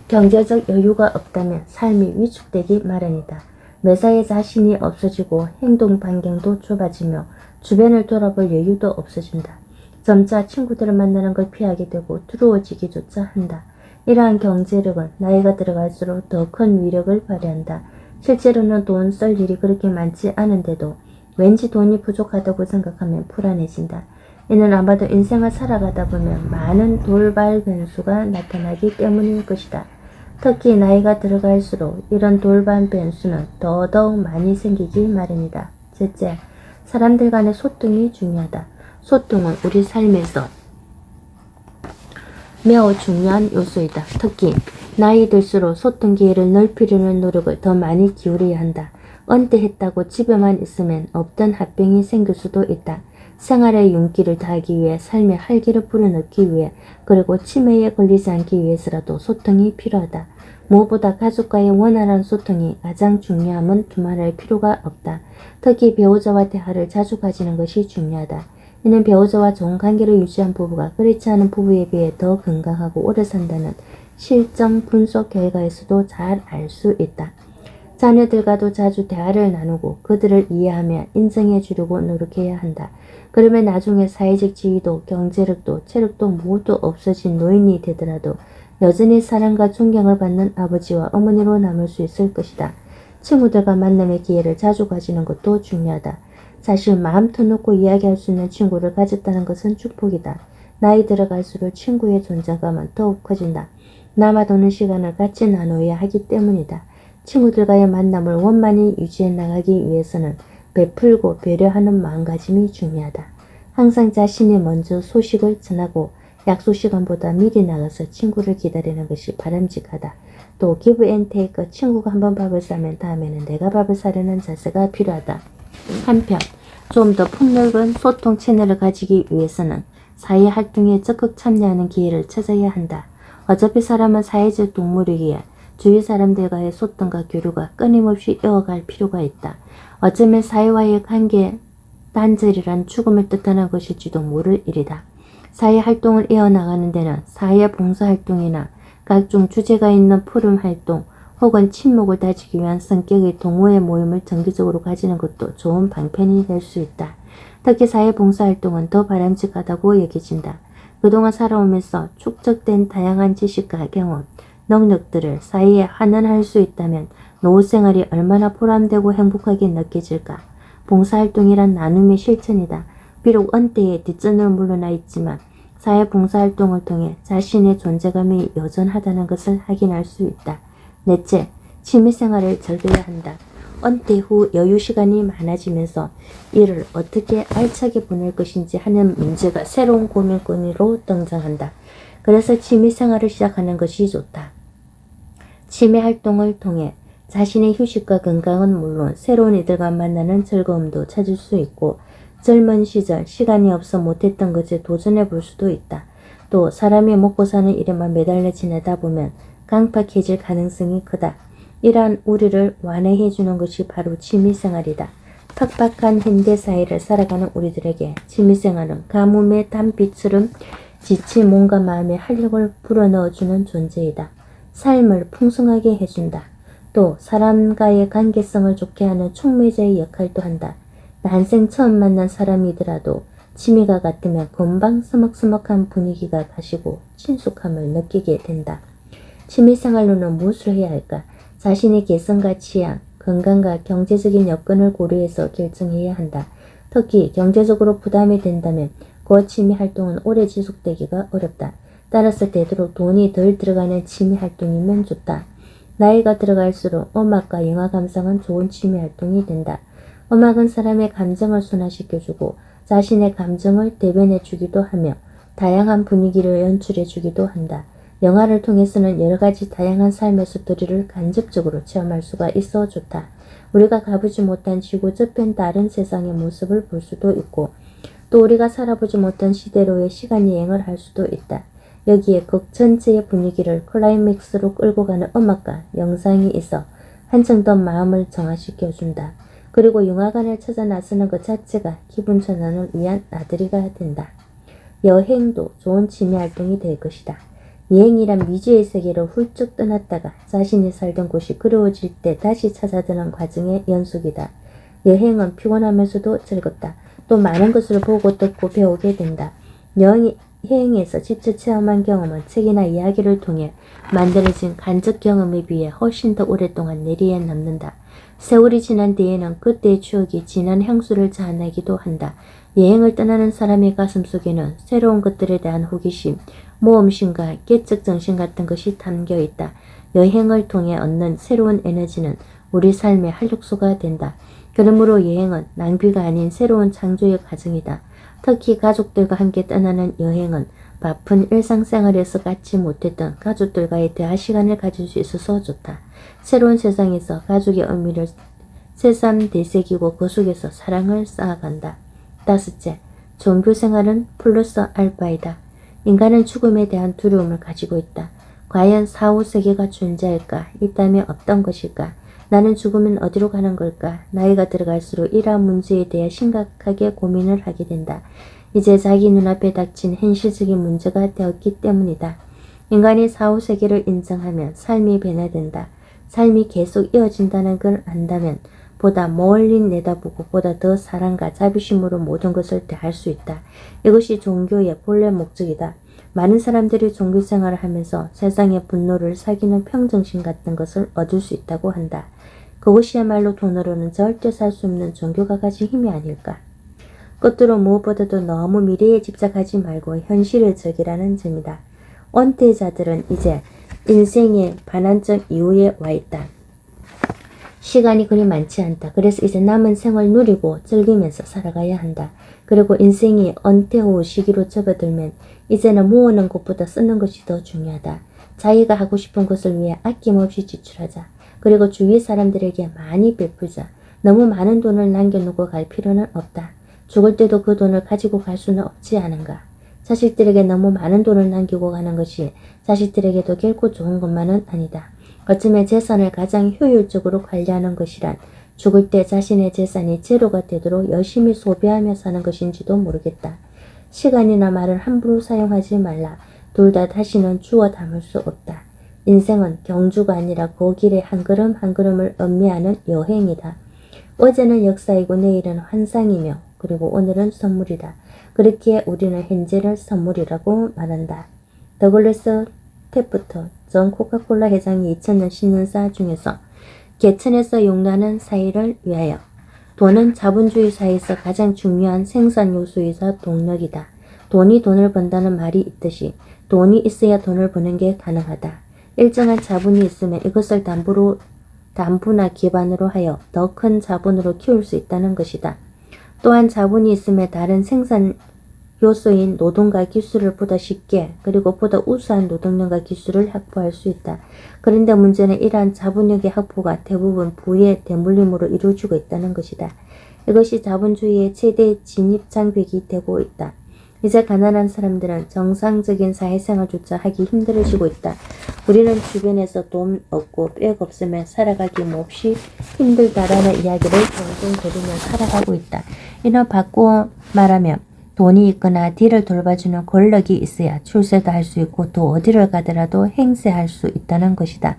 경제적 여유가 없다면 삶이 위축되기 마련이다. 매사에 자신이 없어지고 행동 반경도 좁아지며 주변을 돌아볼 여유도 없어진다. 점차 친구들을 만나는 걸 피하게 되고 두려워지기조차 한다. 이러한 경제력은 나이가 들어갈수록 더 큰 위력을 발휘한다. 실제로는 돈 쓸 일이 그렇게 많지 않은데도 왠지 돈이 부족하다고 생각하면 불안해진다. 이는 아마도 인생을 살아가다 보면 많은 돌발 변수가 나타나기 때문일 것이다. 특히 나이가 들어갈수록 이런 돌발 변수는 더더욱 많이 생기기 마련이다. 셋째, 사람들 간의 소통이 중요하다. 소통은 우리 삶에서 매우 중요한 요소이다. 특히 나이 들수록 소통 기회를 넓히려는 노력을 더 많이 기울여야 한다. 은퇴했다고 집에만 있으면 없던 합병이 생길 수도 있다. 생활의 윤기를 다하기 위해 삶의 활기를 불어넣기 위해 그리고 치매에 걸리지 않기 위해서라도 소통이 필요하다. 무엇보다 가족과의 원활한 소통이 가장 중요함은 두말할 필요가 없다. 특히 배우자와 대화를 자주 가지는 것이 중요하다. 이는 배우자와 좋은 관계를 유지한 부부가 그렇지 않은 부부에 비해 더 건강하고 오래 산다는 실정 분석 결과에서도 잘 알 수 있다. 자녀들과도 자주 대화를 나누고 그들을 이해하며 인정해 주려고 노력해야 한다. 그러면 나중에 사회적 지위도 경제력도 체력도 모두 없어진 노인이 되더라도 여전히 사랑과 존경을 받는 아버지와 어머니로 남을 수 있을 것이다. 친구들과 만남의 기회를 자주 가지는 것도 중요하다. 사실 마음 터놓고 이야기할 수 있는 친구를 가졌다는 것은 축복이다. 나이 들어갈수록 친구의 존재감은 더욱 커진다. 남아도는 시간을 같이 나누어야 하기 때문이다. 친구들과의 만남을 원만히 유지해 나가기 위해서는 베풀고 배려하는 마음가짐이 중요하다. 항상 자신이 먼저 소식을 전하고 약속 시간보다 미리 나가서 친구를 기다리는 것이 바람직하다. 또 기브 앤 테이크, 친구가 한번 밥을 싸면 다음에는 내가 밥을 사려는 자세가 필요하다. 한편 좀 더 폭넓은 소통 채널을 가지기 위해서는 사회 활동에 적극 참여하는 기회를 찾아야 한다. 어차피 사람은 사회적 동물이기에 주위 사람들과의 소통과 교류가 끊임없이 이어갈 필요가 있다. 어쩌면 사회와의 관계 단절이란 죽음을 뜻하는 것일지도 모를 일이다. 사회 활동을 이어나가는 데는 사회 봉사활동이나 각종 주제가 있는 포럼 활동 혹은 친목을 다지기 위한 성격의 동호회 모임을 정기적으로 가지는 것도 좋은 방편이 될 수 있다. 특히 사회 봉사활동은 더 바람직하다고 여겨진다. 그동안 살아오면서 축적된 다양한 지식과 경험, 능력들을 사회에 환원할 수 있다면 노후 생활이 얼마나 보람되고 행복하게 느껴질까. 봉사활동이란 나눔의 실천이다. 비록 언때에 뒷전을 물러나 있지만 사회 봉사활동을 통해 자신의 존재감이 여전하다는 것을 확인할 수 있다. 넷째, 취미생활을 즐겨야 한다. 언때 후 여유 시간이 많아지면서 이를 어떻게 알차게 보낼 것인지 하는 문제가 새로운 고민거리로 등장한다. 그래서 취미생활을 시작하는 것이 좋다. 취미활동을 통해 자신의 휴식과 건강은 물론 새로운 이들과 만나는 즐거움도 찾을 수 있고 젊은 시절 시간이 없어 못했던 것에 도전해 볼 수도 있다. 또 사람이 먹고 사는 일에만 매달려 지내다 보면 강팍해질 가능성이 크다. 이러한 우리를 완화해 주는 것이 바로 취미생활이다. 팍팍한 현대사회를 살아가는 우리들에게 취미생활은 가뭄의 단비처럼 지친 몸과 마음에 활력을 불어넣어주는 존재이다. 삶을 풍성하게 해준다. 또 사람과의 관계성을 좋게 하는 촉매자의 역할도 한다. 난생 처음 만난 사람이더라도 취미가 같으면 금방 서먹서먹한 분위기가 가시고 친숙함을 느끼게 된다. 취미생활로는 무엇을 해야 할까? 자신의 개성과 취향, 건강과 경제적인 여건을 고려해서 결정해야 한다. 특히 경제적으로 부담이 된다면 그 취미활동은 오래 지속되기가 어렵다. 따라서 되도록 돈이 덜 들어가는 취미활동이면 좋다. 나이가 들어갈수록 음악과 영화 감상은 좋은 취미활동이 된다. 음악은 사람의 감정을 순화시켜주고 자신의 감정을 대변해주기도 하며 다양한 분위기를 연출해주기도 한다. 영화를 통해서는 여러가지 다양한 삶의 스토리를 간접적으로 체험할 수가 있어 좋다. 우리가 가보지 못한 지구 저편 다른 세상의 모습을 볼 수도 있고 또 우리가 살아보지 못한 시대로의 시간여행을 할 수도 있다. 여기에 극 전체의 분위기를 클라이맥스로 끌고 가는 음악과 영상이 있어 한층 더 마음을 정화시켜준다. 그리고 영화관을 찾아 나서는 것 자체가 기분 전환을 위한 나들이가 된다. 여행도 좋은 취미활동이 될 것이다. 여행이란 미지의 세계로 훌쩍 떠났다가 자신이 살던 곳이 그리워질 때 다시 찾아드는 과정의 연속이다. 여행은 피곤하면서도 즐겁다. 또 많은 것을 보고 듣고 배우게 된다. 여행에서 직접 체험한 경험은 책이나 이야기를 통해 만들어진 간접 경험에 비해 훨씬 더 오랫동안 뇌리에 남는다. 세월이 지난 뒤에는 그때의 추억이 진한 향수를 자아내기도 한다. 여행을 떠나는 사람의 가슴속에는 새로운 것들에 대한 호기심, 모험심과 깨적 정신 같은 것이 담겨 있다. 여행을 통해 얻는 새로운 에너지는 우리 삶의 활력소가 된다. 그러므로 여행은 낭비가 아닌 새로운 창조의 과정이다. 특히 가족들과 함께 떠나는 여행은 바쁜 일상생활에서 갖지 못했던 가족들과의 대화 시간을 가질 수 있어서 좋다. 새로운 세상에서 가족의 의미를 새삼 되새기고 그 속에서 사랑을 쌓아간다. 다섯째, 종교 생활은 플러스 알파이다. 인간은 죽음에 대한 두려움을 가지고 있다. 과연 사후세계가 존재할까? 있다면 어떤 것일까? 나는 죽으면 어디로 가는 걸까? 나이가 들어갈수록 이러한 문제에 대해 심각하게 고민을 하게 된다. 이제 자기 눈앞에 닥친 현실적인 문제가 되었기 때문이다. 인간이 사후세계를 인정하면 삶이 변화된다. 삶이 계속 이어진다는 걸 안다면 보다 멀리 내다보고 보다 더 사랑과 자비심으로 모든 것을 대할 수 있다. 이것이 종교의 본래 목적이다. 많은 사람들이 종교생활을 하면서 세상의 분노를 사귀는 평정심 같은 것을 얻을 수 있다고 한다. 그것이야말로 돈으로는 절대 살 수 없는 종교가 가진 힘이 아닐까. 끝으로 무엇보다도 너무 미래에 집착하지 말고 현실의 적이라는 점이다. 은퇴자들은 이제 인생의 반환점 이후에 와 있다. 시간이 그리 많지 않다. 그래서 이제 남은 생을 누리고 즐기면서 살아가야 한다. 그리고 인생이 은퇴 후 시기로 접어들면 이제는 모으는 것보다 쓰는 것이 더 중요하다. 자기가 하고 싶은 것을 위해 아낌없이 지출하자. 그리고 주위 사람들에게 많이 베풀자. 너무 많은 돈을 남겨놓고 갈 필요는 없다. 죽을 때도 그 돈을 가지고 갈 수는 없지 않은가. 자식들에게 너무 많은 돈을 남기고 가는 것이 자식들에게도 결코 좋은 것만은 아니다. 어쩌면 재산을 가장 효율적으로 관리하는 것이란 죽을 때 자신의 재산이 제로가 되도록 열심히 소비하며 사는 것인지도 모르겠다. 시간이나 말을 함부로 사용하지 말라. 둘 다 다시는 주워 담을 수 없다. 인생은 경주가 아니라 고길의 한 걸음 한 걸음을 음미하는 여행이다. 어제는 역사이고 내일은 환상이며 그리고 오늘은 선물이다. 그렇기에 우리는 현재를 선물이라고 말한다. 더글래스 테프터 전 코카콜라 회장이 2000년 신년사 중에서 개천에서 용나는 사회를 위하여 돈은 자본주의 사회에서 가장 중요한 생산 요소이자 동력이다. 돈이 돈을 번다는 말이 있듯이 돈이 있어야 돈을 버는 게 가능하다. 일정한 자본이 있으면 이것을 담보나 기반으로 하여 더 큰 자본으로 키울 수 있다는 것이다. 또한 자본이 있으면 다른 생산 요소인 노동과 기술을 보다 쉽게 그리고 보다 우수한 노동력과 기술을 확보할 수 있다. 그런데 문제는 이러한 자본력의 확보가 대부분 부의 대물림으로 이루어지고 있다는 것이다. 이것이 자본주의의 최대 진입장벽이 되고 있다. 이제 가난한 사람들은 정상적인 사회생활조차 하기 힘들어지고 있다. 우리는 주변에서 돈 없고 백 없으면 살아가기 몹시 힘들다라는 이야기를 종종 들으며 살아가고 있다. 이는 바꾸어 말하면 돈이 있거나 뒤를 돌봐주는 권력이 있어야 출세도 할 수 있고 또 어디를 가더라도 행세할 수 있다는 것이다.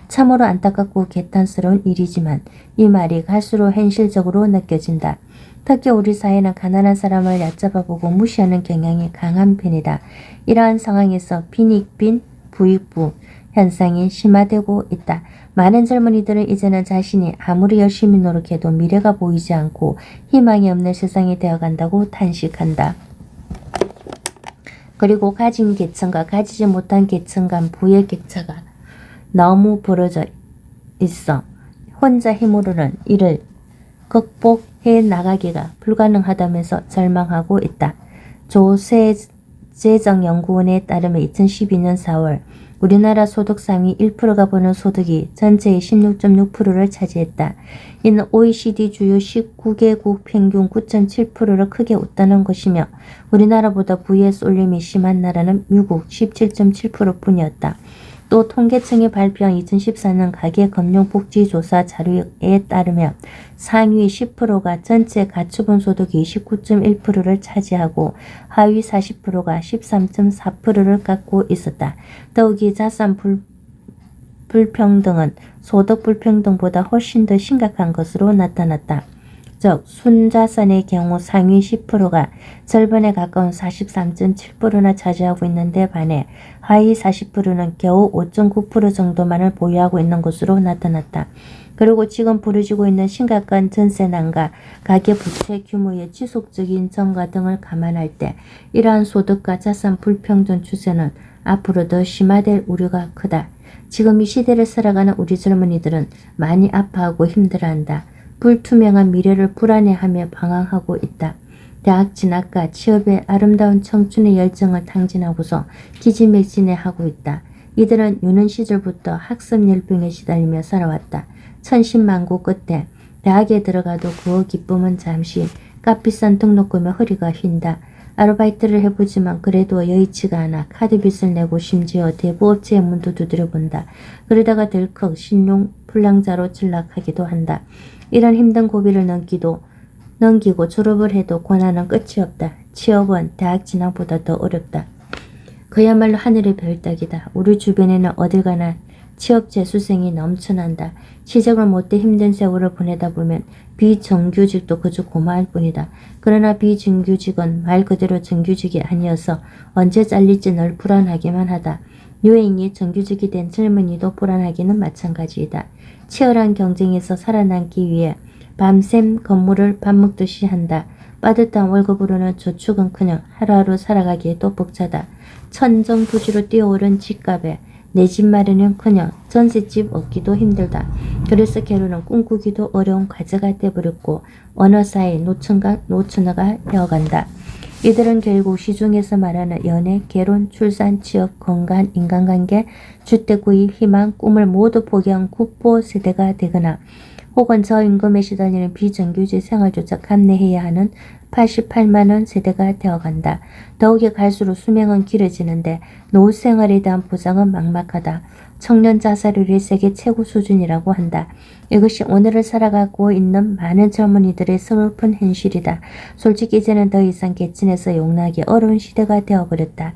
참으로 안타깝고 개탄스러운 일이지만 이 말이 갈수록 현실적으로 느껴진다. 특히 우리 사회는 가난한 사람을 얕잡아보고 무시하는 경향이 강한 편이다. 이러한 상황에서 빈익빈 부익부 현상이 심화되고 있다. 많은 젊은이들은 이제는 자신이 아무리 열심히 노력해도 미래가 보이지 않고 희망이 없는 세상이 되어간다고 탄식한다. 그리고 가진 계층과 가지지 못한 계층 간 부의 격차가 너무 벌어져 있어 혼자 힘으로는 이를 극복해 나가기가 불가능하다면서 절망하고 있다. 조세재정연구원에 따르면 2012년 4월 우리나라 소득 상위 1%가 버는 소득이 전체의 16.6%를 차지했다. 이는 OECD 주요 19개국 평균 9.7%를 크게 웃다는 것이며 우리나라보다 부의 쏠림이 심한 나라는 미국 17.7% 뿐이었다. 또 통계청이 발표한 2014년 가계금융복지조사 자료에 따르면 상위 10%가 전체 가처분 소득이 29.1%를 차지하고 하위 40%가 13.4%를 갖고 있었다. 더욱이 자산 불평등은 소득 불평등보다 훨씬 더 심각한 것으로 나타났다. 즉 순자산의 경우 상위 10%가 절반에 가까운 43.7%나 차지하고 있는데 반해 하위 40%는 겨우 5.9% 정도만을 보유하고 있는 것으로 나타났다. 그리고 지금 벌어지고 있는 심각한 전세난과 가계부채 규모의 지속적인 증가 등을 감안할 때 이러한 소득과 자산 불평등 추세는 앞으로 더 심화될 우려가 크다. 지금 이 시대를 살아가는 우리 젊은이들은 많이 아파하고 힘들어한다. 불투명한 미래를 불안해하며 방황하고 있다. 대학 진학과 취업의 아름다운 청춘의 열정을 탕진하고서 기지맥진해하고 있다. 이들은 유년 시절부터 학습 열병에 시달리며 살아왔다. 천신만고 끝에 대학에 들어가도 그 기쁨은 잠시 값비싼 등록금에 허리가 휜다. 아르바이트를 해보지만 그래도 여의치가 않아 카드빚을 내고 심지어 대부업체의 문도 두드려본다. 그러다가 덜컥 신용 불량자로 전락하기도 한다. 이런 힘든 고비를 넘기고 졸업을 해도 고난은 끝이 없다. 취업은 대학 진학보다 더 어렵다. 그야말로 하늘의 별따기다. 우리 주변에는 어딜 가나 취업 재수생이 넘쳐난다. 시작을 못해 힘든 세월을 보내다 보면 비정규직도 그저 고마울 뿐이다. 그러나 비정규직은 말 그대로 정규직이 아니어서 언제 잘릴지 늘 불안하기만 하다. 유행이 정규직이 된 젊은이도 불안하기는 마찬가지이다. 치열한 경쟁에서 살아남기 위해 밤샘 건물을 밥 먹듯이 한다. 빠듯한 월급으로는 저축은커녕 하루하루 살아가기에도 벅차다. 천정부지로 뛰어오른 집값에 내 집 마련은커녕 전셋집 얻기도 힘들다. 그래서 결혼은 꿈꾸기도 어려운 과제가 돼버렸고 어느 사이 노처녀가 되어간다. 이들은 결국 시중에서 말하는 연애, 결혼, 출산, 취업, 건강, 인간관계, 주택 구입, 희망, 꿈을 모두 포기한 국보 세대가 되거나 혹은 저임금에 시달리는 비정규직 생활조차 감내해야 하는 88만원 세대가 되어간다. 더욱이 갈수록 수명은 길어지는데 노후 생활에 대한 보장은 막막하다. 청년 자살률이 세계 최고 수준이라고 한다. 이것이 오늘을 살아가고 있는 많은 젊은이들의 서글픈 현실이다. 솔직히 이제는 더 이상 개친에서 용납하기 어려운 시대가 되어버렸다.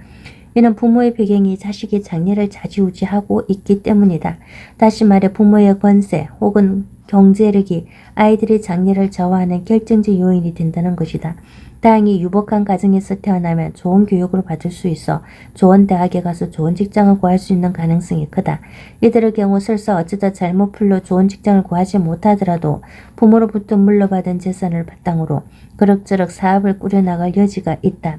이는 부모의 배경이 자식의 장래를 좌지우지하고 있기 때문이다. 다시 말해 부모의 권세 혹은 경제력이 아이들의 장래를 좌우하는 결정적 요인이 된다는 것이다. 다행히 유복한 가정에서 태어나면 좋은 교육을 받을 수 있어 좋은 대학에 가서 좋은 직장을 구할 수 있는 가능성이 크다. 이들의 경우 설사 어쩌다 잘못 풀려 좋은 직장을 구하지 못하더라도 부모로부터 물려받은 재산을 바탕으로 그럭저럭 사업을 꾸려나갈 여지가 있다.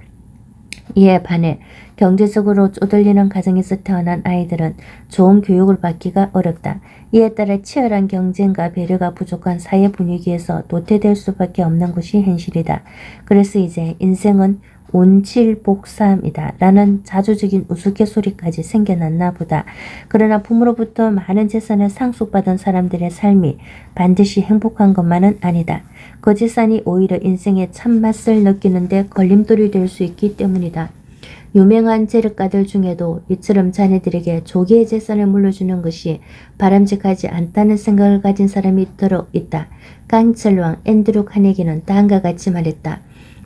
이에 반해 경제적으로 쪼들리는 가정에서 태어난 아이들은 좋은 교육을 받기가 어렵다. 이에 따라 치열한 경쟁과 배려가 부족한 사회 분위기에서 도태될 수밖에 없는 것이 현실이다. 그래서 이제 인생은 운칠복삼이다 라는 자조적인 우스갯소리까지 생겨났나 보다. 그러나 부모로부터 많은 재산을 상속받은 사람들의 삶이 반드시 행복한 것만은 아니다. 그 재산이 오히려 인생의 참맛을 느끼는데 걸림돌이 될 수 있기 때문이다. 유명한 재력가들 중에도 이처럼 자녀들에게 조기의 재산을 물려주는 것이 바람직하지 않다는 생각을 가진 사람이 들어 있다. 강철왕 앤드류 카네기는 다음과 같이 말했다.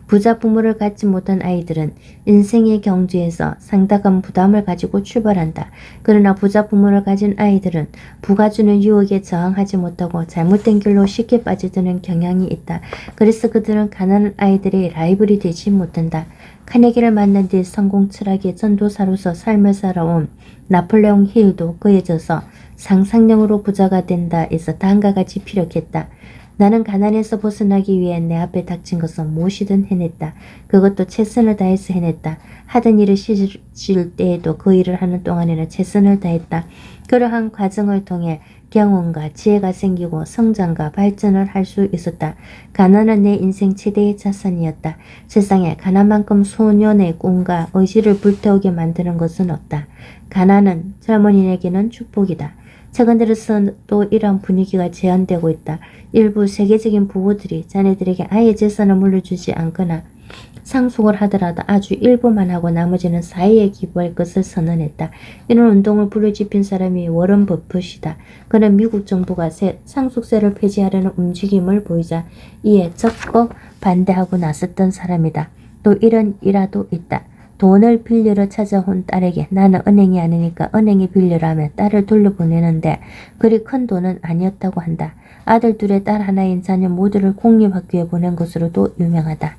부자 부모를 갖지 못한 아이들은 인생의 경주에서 상당한 부담을 가지고 출발한다. 그러나 부자 부모를 가진 아이들은 부가 주는 유혹에 저항하지 못하고 잘못된 길로 쉽게 빠져드는 경향이 있다. 그래서 그들은 가난한 아이들의 라이벌이 되지 못한다. 카네기를 만난 뒤 성공 철학의 전도사로서 삶을 살아온 나폴레옹 힐도 그에 져서 상상력으로 부자가 된다 에서 다음과 같이 피력했다. 나는 가난에서 벗어나기 위해 내 앞에 닥친 것은 무엇이든 해냈다. 그것도 최선을 다해서 해냈다. 하던 일을 싫을 때에도 그 일을 하는 동안에는 최선을 다했다. 그러한 과정을 통해 경험과 지혜가 생기고 성장과 발전을 할 수 있었다. 가난은 내 인생 최대의 자산이었다. 세상에 가난만큼 소년의 꿈과 의지를 불태우게 만드는 것은 없다. 가난은 젊은이에게는 축복이다. 최근 들어서도 이러한 분위기가 재현되고 있다. 일부 세계적인 부부들이 자녀들에게 아예 재산을 물려주지 않거나 상속을 하더라도 아주 일부만 하고 나머지는 사회에 기부할 것을 선언했다. 이런 운동을 부르짖힌 사람이 워런 버핏이다. 그는 미국 정부가 상속세를 폐지하려는 움직임을 보이자 이에 적극 반대하고 나섰던 사람이다. 또 이런 일화도 있다. 돈을 빌려러 찾아온 딸에게 나는 은행이 아니니까 은행에 빌려라며 딸을 돌려보내는데 그리 큰 돈은 아니었다고 한다. 아들 둘에 딸 하나인 자녀 모두를 공립학교에 보낸 것으로도 유명하다.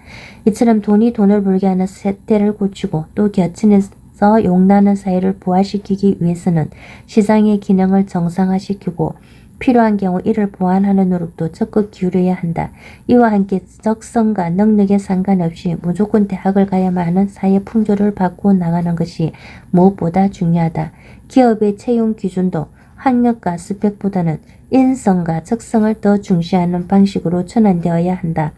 이처럼 돈이 돈을 벌게 하는 세태를 고치고 또 겨친에서 용나는 사회를 부활시키기 위해서는 시장의 기능을 정상화시키고 필요한 경우 이를 보완하는 노력도 적극 기울여야 한다. 이와 함께 적성과 능력에 상관없이 무조건 대학을 가야만 하는 사회 풍조를 바꾸어 나가는 것이 무엇보다 중요하다. 기업의 채용 기준도 학력과 스펙보다는 인성과 적성을 더 중시하는 방식으로 전환되어야 한다.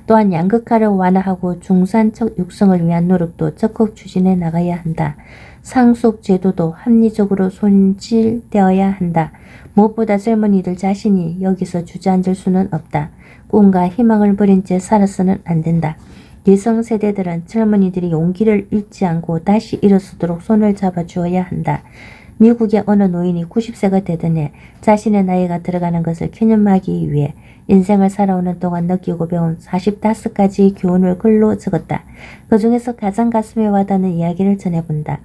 또한 양극화를 완화하고 중산층 육성을 위한 노력도 적극 추진해 나가야 한다. 상속 제도도 합리적으로 손질되어야 한다. 무엇보다 젊은이들 자신이 여기서 주저앉을 수는 없다. 꿈과 희망을 버린 채 살아서는 안 된다. 여성 세대들은 젊은이들이 용기를 잃지 않고 다시 일어서도록 손을 잡아주어야 한다. 미국의 어느 노인이 90세가 되던 해 자신의 나이가 들어가는 것을 기념하기 위해 인생을 살아오는 동안 느끼고 배운 45가지의 교훈을 글로 적었다. 그 중에서 가장 가슴에 와닿는 이야기를 전해본다.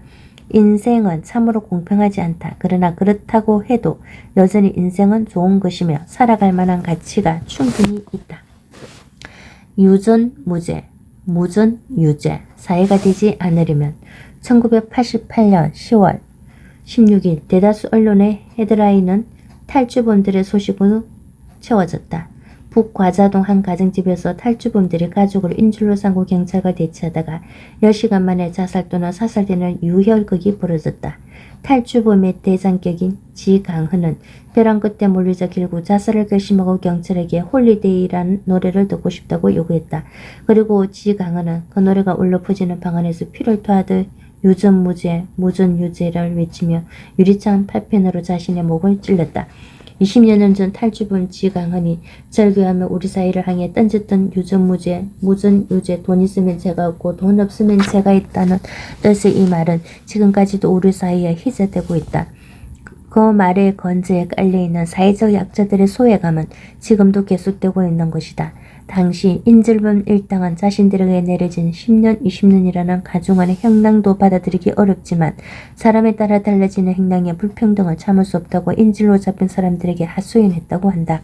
인생은 참으로 공평하지 않다. 그러나 그렇다고 해도 여전히 인생은 좋은 것이며 살아갈 만한 가치가 충분히 있다. 유전무죄, 무전유죄, 사회가 되지 않으려면 1988년 10월 16일 대다수 언론의 헤드라인은 탈주범들의 소식으로 채워졌다. 북과자동 한 가정집에서 탈주범들이 가족을 인질로 삼고 경찰과 대치하다가 10시간 만에 자살 또는 사살되는 유혈극이 벌어졌다. 탈주범의 대장격인 지강헌은 벼랑 끝에 몰리자 길고 자살을 결심하고 경찰에게 홀리데이라는 노래를 듣고 싶다고 요구했다. 그리고 지강헌은 그 노래가 울려 퍼지는 방 안에서 피를 토하듯 유전무죄, 무전유죄를 외치며 유리창 파편으로 자신의 목을 찔렀다. 20여 전 탈주범 지강헌이 절규하며 우리 사회를 향해 던졌던 유전무죄, 무전유죄, 돈 있으면 죄가 없고 돈 없으면 죄가 있다는 뜻의 이 말은 지금까지도 우리 사회에 희재되고 있다. 그 말의 건재에 깔려있는 사회적 약자들의 소외감은 지금도 계속되고 있는 것이다. 당시 인질범 일당은 자신들에게 내려진 10년, 20년이라는 가중한의 형량도 받아들이기 어렵지만 사람에 따라 달라지는 형량의 불평등을 참을 수 없다고 인질로 잡힌 사람들에게 하소연했다고 한다.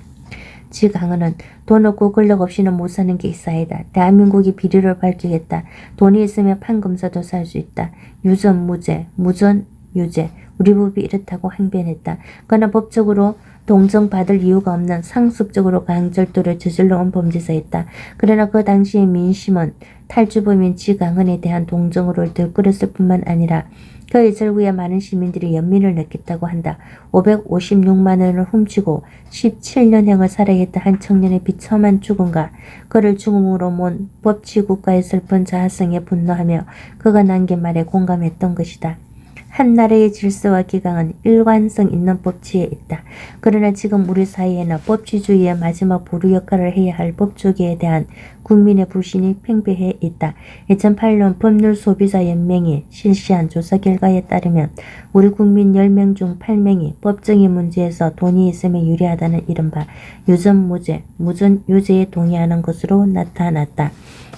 지강헌은 돈 없고 권력 없이는 못 사는 게 이 사회다. 대한민국이 비리를 밝히겠다. 돈이 있으면 판검사도 살 수 있다. 유전무죄, 무전유죄, 우리 법이 이렇다고 항변했다. 그러나 법적으로 동정받을 이유가 없는 상습적으로 강절도를 저질러 온 범죄자였다. 그러나 그 당시의 민심은 탈주범인 지강헌에 대한 동정으로 들끓었을 뿐만 아니라 그의 절구에 많은 시민들이 연민을 느꼈다고 한다. 556만 원을 훔치고 17년형을 살아야 했다 한 청년의 비참한 죽음과 그를 죽음으로 몬 법치국가의 슬픈 자아성에 분노하며 그가 남긴 말에 공감했던 것이다. 한 나라의 질서와 기강은 일관성 있는 법치에 있다. 그러나 지금 우리 사회에는 법치주의의 마지막 보루 역할을 해야 할 법조계에 대한 국민의 불신이 팽배해 있다. 2008년 법률소비자연맹이 실시한 조사 결과에 따르면 우리 국민 10명 중 8명이 법정의 문제에서 돈이 있으면 유리하다는 이른바 유전무죄, 무전유죄에 동의하는 것으로 나타났다.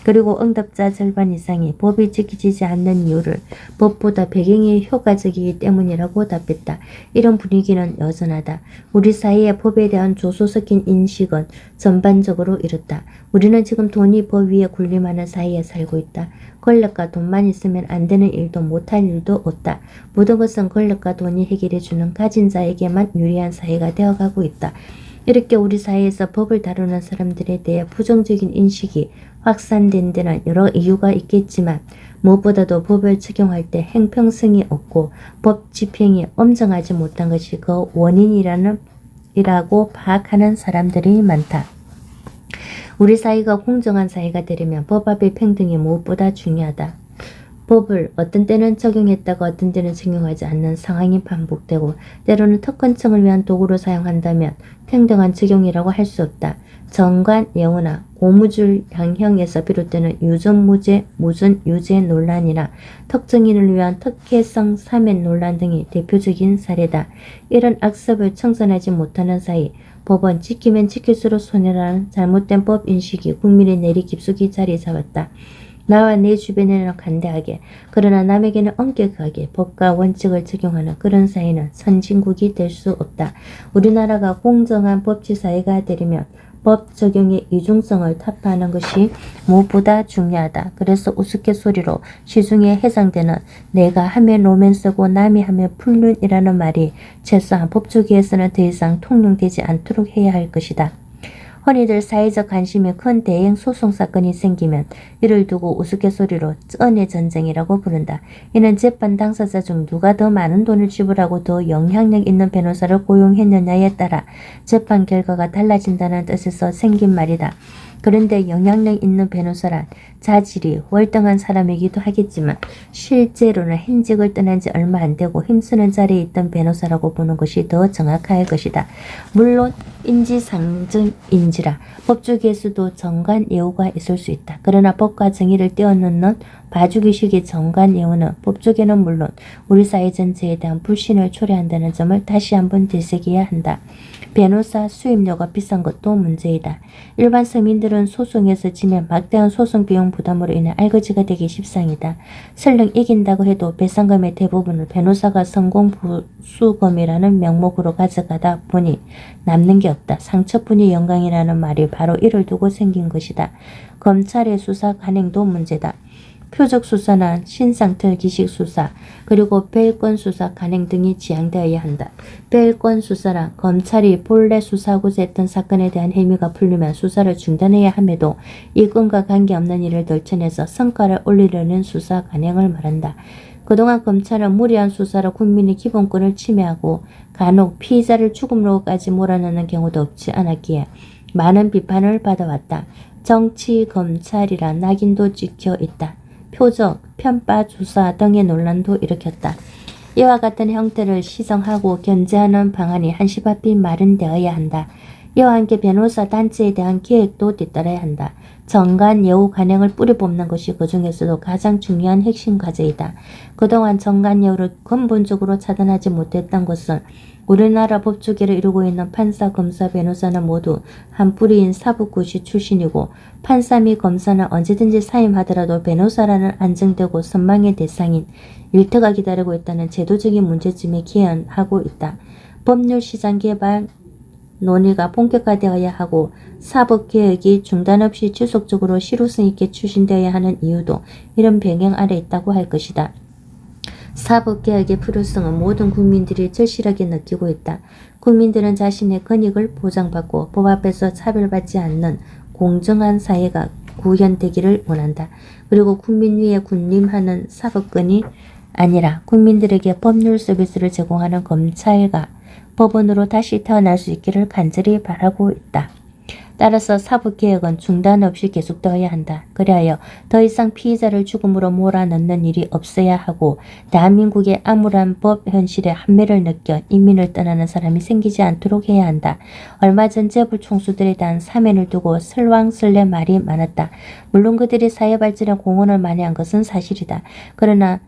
그리고 응답자 절반 이상이 법이 지켜지지 않는 이유를 법보다 배경이 효과적이기 때문이라고 답했다. 이런 분위기는 여전하다. 우리 사회의 법에 대한 조소 섞인 인식은 전반적으로 이렇다. 우리는 지금 돈이 법 위에 군림하는 사회에 살고 있다. 권력과 돈만 있으면 안 되는 일도 못할 일도 없다. 모든 것은 권력과 돈이 해결해주는 가진 자에게만 유리한 사회가 되어가고 있다. 이렇게 우리 사회에서 법을 다루는 사람들에 대해 부정적인 인식이 확산된 데는 여러 이유가 있겠지만 무엇보다도 법을 적용할 때 행평성이 없고 법 집행이 엄정하지 못한 것이 그 원인이라고 파악하는 사람들이 많다. 우리 사회가 공정한 사회가 되려면 법 앞의 평등이 무엇보다 중요하다. 법을 어떤 때는 적용했다가 어떤 때는 적용하지 않는 상황이 반복되고 때로는 특권층을 위한 도구로 사용한다면 평등한 적용이라고 할 수 없다. 정관, 영우나 고무줄 양형에서 비롯되는 유전무죄, 무전유죄 논란이나 특정인을 위한 특혜성 사면 논란 등이 대표적인 사례다. 이런 악습을 청산하지 못하는 사이 법은 지키면 지킬수록 손해라는 잘못된 법 인식이 국민의 내리 깊숙이 자리 잡았다. 나와 내 주변에는 간대하게 그러나 남에게는 엄격하게 법과 원칙을 적용하는 그런 사회는 선진국이 될 수 없다. 우리나라가 공정한 법치사회가 되려면 법 적용의 이중성을 타파하는 것이 무엇보다 중요하다. 그래서 우스갯소리로 시중에 해상되는 내가 하면 로맨스고 남이 하면 풀륜이라는 말이 최소한 법조계에서는 더 이상 통용되지 않도록 해야 할 것이다. 흔히들 사회적 관심이 큰 대행 소송 사건이 생기면 이를 두고 우스갯소리로 쩐의 전쟁이라고 부른다. 이는 재판 당사자 중 누가 더 많은 돈을 지불하고 더 영향력 있는 변호사를 고용했느냐에 따라 재판 결과가 달라진다는 뜻에서 생긴 말이다. 그런데 영향력 있는 변호사란 자질이 월등한 사람이기도 하겠지만 실제로는 현직을 떠난 지 얼마 안 되고 힘쓰는 자리에 있던 변호사라고 보는 것이 더 정확할 것이다. 물론 인지상정인지라 법조계에서도 정관예우가 있을 수 있다. 그러나 법과 정의를 떼어놓는 봐주기식의 정관예우는 법조계는 물론 우리 사회 전체에 대한 불신을 초래한다는 점을 다시 한번 되새겨야 한다. 변호사 수임료가 비싼 것도 문제이다. 일반 서민들은 소송에서 지면 막대한 소송 비용 부담으로 인해 알거지가 되기 십상이다. 설령 이긴다고 해도 배상금의 대부분을 변호사가 성공부수금이라는 명목으로 가져가다 보니 남는 게 없다. 상처뿐이 영광이라는 말이 바로 이를 두고 생긴 것이다. 검찰의 수사 관행도 문제다. 표적 수사나 신상틀 기식 수사, 그리고 별건 수사 관행 등이 지향되어야 한다. 별건 수사란 검찰이 본래 수사하고자 했던 사건에 대한 혐의가 풀리면 수사를 중단해야 함에도 이 건과 관계없는 일을 덜쳐내서 성과를 올리려는 수사 관행을 말한다. 그동안 검찰은 무리한 수사로 국민의 기본권을 침해하고 간혹 피의자를 죽음으로까지 몰아넣는 경우도 없지 않았기에 많은 비판을 받아왔다. 정치 검찰이란 낙인도 찍혀 있다. 표적, 편파 주사 등의 논란도 일으켰다. 이와 같은 형태를 시정하고 견제하는 방안이 한시바삐 마련되어야 한다. 이와 함께 변호사 단체에 대한 계획도 뒤따라야 한다. 정관 예우 관행을 뿌리 뽑는 것이 그 중에서도 가장 중요한 핵심 과제이다. 그동안 정관 예우를 근본적으로 차단하지 못했던 것은 우리나라 법조계를 이루고 있는 판사, 검사, 변호사는 모두 한 뿌리인 사법고시 출신이고 판사 및 검사는 언제든지 사임하더라도 변호사라는 안정되고 선망의 대상인 일터가 기다리고 있다는 제도적인 문제점에 기한하고 있다. 법률 시장 개발 논의가 본격화되어야 하고 사법개혁이 중단 없이 지속적으로 실효성 있게 추진되어야 하는 이유도 이런 배경 아래 있다고 할 것이다. 사법개혁의 필요성은 모든 국민들이 절실하게 느끼고 있다. 국민들은 자신의 권익을 보장받고 법 앞에서 차별받지 않는 공정한 사회가 구현되기를 원한다. 그리고 국민 위에 군림하는 사법권이 아니라 국민들에게 법률 서비스를 제공하는 검찰과 법원으로 다시 태어날 수 있기를 간절히 바라고 있다. 따라서 사법개혁은 중단 없이 계속되어야 한다. 그리하여 더 이상 피의자를 죽음으로 몰아넣는 일이 없어야 하고 대한민국의 암울한 법 현실의 한매를 느껴 인민을 떠나는 사람이 생기지 않도록 해야 한다. 얼마 전 재벌 총수들에 대한 사면을 두고 설왕설래 말이 많았다. 물론 그들이 사회 발전에 공헌을 많이 한 것은 사실이다. 그러나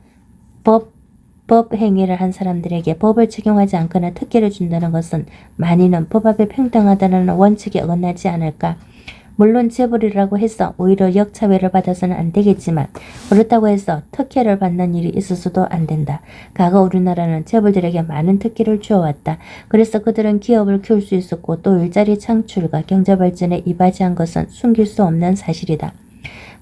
법 행위를 한 사람들에게 법을 적용하지 않거나 특혜를 준다는 것은 만인은 법 앞에 평등하다는 원칙에 어긋나지 않을까. 물론 재벌이라고 해서 오히려 역차별을 받아서는 안 되겠지만 그렇다고 해서 특혜를 받는 일이 있어서도 안 된다. 과거 우리나라는 재벌들에게 많은 특혜를 주어왔다. 그래서 그들은 기업을 키울 수 있었고 또 일자리 창출과 경제발전에 이바지한 것은 숨길 수 없는 사실이다.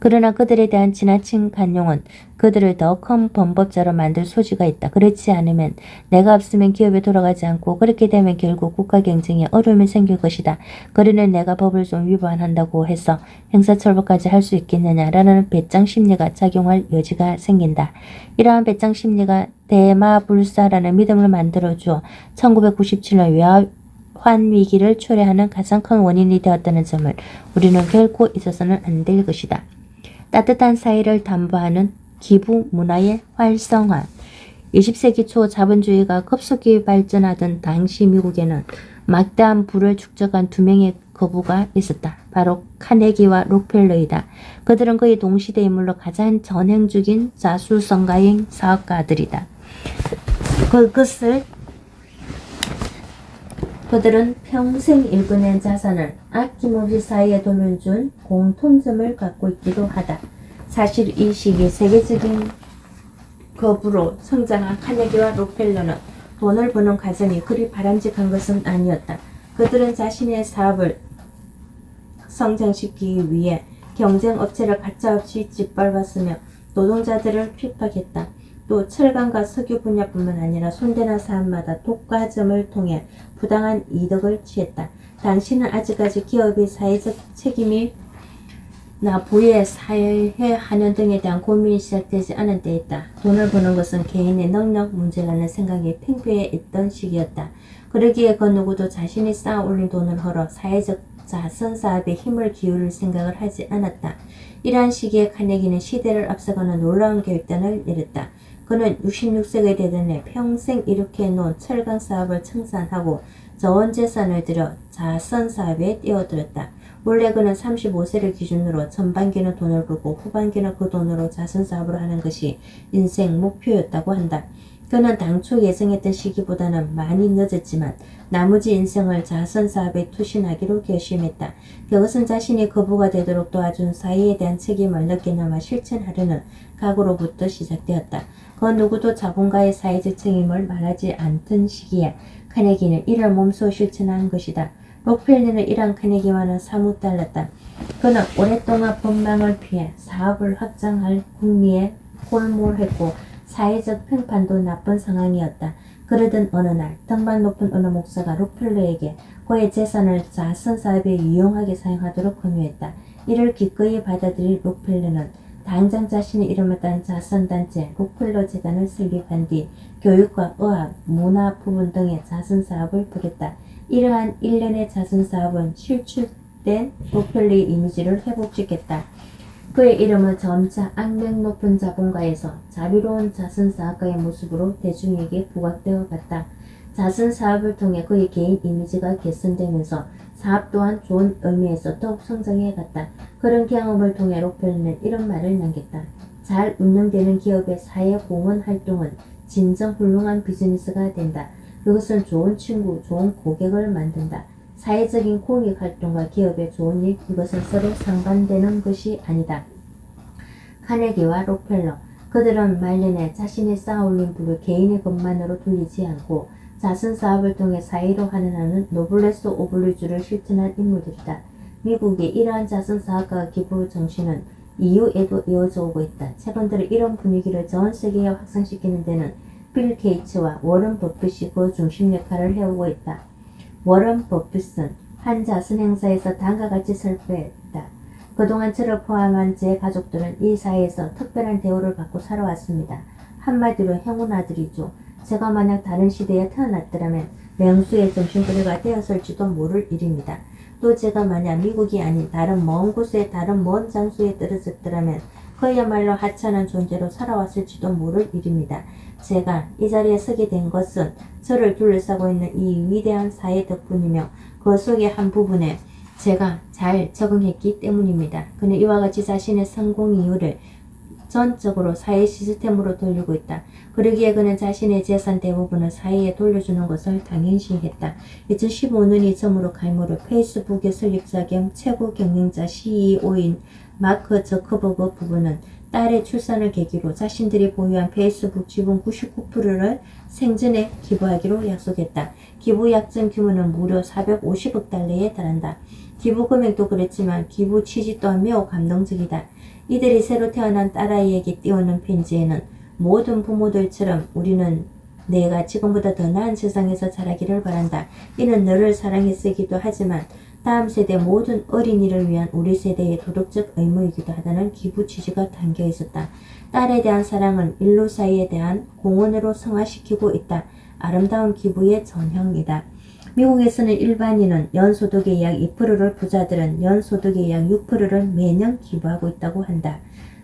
그러나 그들에 대한 지나친 관용은 그들을 더 큰 범법자로 만들 소지가 있다. 그렇지 않으면 내가 없으면 기업이 돌아가지 않고 그렇게 되면 결국 국가 경쟁에 어려움이 생길 것이다. 그러는 내가 법을 좀 위반한다고 해서 형사처벌까지 할 수 있겠느냐라는 배짱 심리가 작용할 여지가 생긴다. 이러한 배짱 심리가 대마불사라는 믿음을 만들어주어 1997년 외환 위기를 초래하는 가장 큰 원인이 되었다는 점을 우리는 결코 잊어서는 안 될 것이다. 따뜻한 사회를 담보하는 기부 문화의 활성화. 20세기 초 자본주의가 급속히 발전하던 당시 미국에는 막대한 부를 축적한 두 명의 거부가 있었다. 바로 카네기와 록펠러이다. 그들은 그의 동시대 인물로 가장 전형적인 자수성가형 사업가들이다. 그들은 평생 일궈낸 자산을 아낌없이 사회에 돌려준 공통점을 갖고 있기도 하다. 사실 이 시기 세계적인 거부로 성장한 카네기와 록펠러는 돈을 버는 과정이 그리 바람직한 것은 아니었다. 그들은 자신의 사업을 성장시키기 위해 경쟁업체를 가차없이 짓밟았으며 노동자들을 핍박했다. 또 철강과 석유 분야뿐만 아니라 손대는 사람마다 독과점을 통해 부당한 이득을 취했다. 당신은 아직까지 기업의 사회적 책임이 나 부의 사회 한연 등에 대한 고민이 시작되지 않은 때 있다. 돈을 버는 것은 개인의 능력 문제라는 생각이 팽배해 있던 시기였다. 그러기에 그 누구도 자신이 쌓아 올린 돈을 헐어 사회적 자선 사업에 힘을 기울일 생각을 하지 않았다. 이러한 시기에 카네기는 시대를 앞서가는 놀라운 결단을 내렸다. 그는 66세가 되던 해 평생 이렇게 해놓은 철강 사업을 청산하고 전 재산을 들여 자선 사업에 뛰어들었다. 원래 그는 35세를 기준으로 전반기는 돈을 벌고 후반기는 그 돈으로 자선 사업을 하는 것이 인생 목표였다고 한다. 그는 당초 예상했던 시기보다는 많이 늦었지만 나머지 인생을 자선 사업에 투신하기로 결심했다. 그것은 자신이 거부가 되도록 도와준 사이에 대한 책임을 느끼나마 실천하려는 각오로부터 시작되었다. 그 누구도 자본가의 사회적 책임을 말하지 않던 시기에 카네기는 이를 몸소 실천한 것이다. 록펠러는 이러한 카네기와는 사뭇 달랐다. 그는 오랫동안 법망을 피해 사업을 확장할 궁리에 골몰했고 사회적 평판도 나쁜 상황이었다. 그러던 어느 날 등반 높은 어느 목사가 록펠러에게 그의 재산을 자선 사업에 유용하게 사용하도록 권유했다. 이를 기꺼이 받아들인 록펠러는 당장 자신의 이름을 딴 자선단체 록펠러 재단을 설립한 뒤 교육과 의학, 문화 부분 등의 자선 사업을 벌였다. 이러한 일련의 자선 사업은 실추된 록펠러의 이미지를 회복시켰다. 그의 이름은 점차 악명 높은 자본가에서 자비로운 자선사업가의 모습으로 대중에게 부각되어 갔다. 자선사업을 통해 그의 개인 이미지가 개선되면서 사업 또한 좋은 의미에서 더욱 성장해 갔다. 그런 경험을 통해 록펠러는 이런 말을 남겼다. 잘 운영되는 기업의 사회공헌 활동은 진정 훌륭한 비즈니스가 된다. 그것은 좋은 친구, 좋은 고객을 만든다. 사회적인 공익 활동과 기업의 좋은 일, 이것은 서로 상반되는 것이 아니다. 카네기와 록펠러, 그들은 말년에 자신이 쌓아올린 부를 개인의 것만으로 돌리지 않고 자선 사업을 통해 사회로 환원하는 노블레스 오블리주를 실천한 인물들이다. 미국의 이러한 자선 사업과 기부 정신은 이후에도 이어져 오고 있다. 최근 들어 이런 분위기를 전 세계에 확산시키는 데는 빌 게이츠와 워런 버핏이 그 중심 역할을 해오고 있다. 워런 버핏은 한 자선 행사에서 다음과 같이 설명했다. 그동안 저를 포함한 제 가족들은 이 사회에서 특별한 대우를 받고 살아왔습니다. 한마디로 행운 아들이죠. 제가 만약 다른 시대에 태어났더라면 맹수의 정신거리가 되었을지도 모를 일입니다. 또 제가 만약 미국이 아닌 다른 먼 곳에 다른 먼 장소에 떨어졌더라면 그야말로 하찮은 존재로 살아왔을지도 모를 일입니다. 제가 이 자리에 서게 된 것은 저를 둘러싸고 있는 이 위대한 사회 덕분이며 그 속의 한 부분에 제가 잘 적응했기 때문입니다. 그는 이와 같이 자신의 성공 이유를 전적으로 사회 시스템으로 돌리고 있다. 그러기에 그는 자신의 재산 대부분을 사회에 돌려주는 것을 당연시했다. 2015년이 처음으로 갈무르 페이스북의 설립자 겸 최고 경영자 CEO인 마크 저커버그 부부는 딸의 출산을 계기로 자신들이 보유한 페이스북 지분 99%를 생전에 기부하기로 약속했다. 기부 약정 규모는 무려 450억 달러에 달한다. 기부 금액도 그렇지만 기부 취지 또한 매우 감동적이다. 이들이 새로 태어난 딸아이에게 띄우는 편지에는 모든 부모들처럼 우리는 내가 지금보다 더 나은 세상에서 자라기를 바란다. 이는 너를 사랑했으기도 하지만 다음 세대 모든 어린이를 위한 우리 세대의 도덕적 의무이기도 하다는 기부 취지가 담겨 있었다. 딸에 대한 사랑은 인류 사회에 대한 공헌으로 성화시키고 있다. 아름다운 기부의 전형이다. 미국에서는 일반인은 연소득의 약 2%를, 부자들은 연소득의 약 6%를 매년 기부하고 있다고 한다.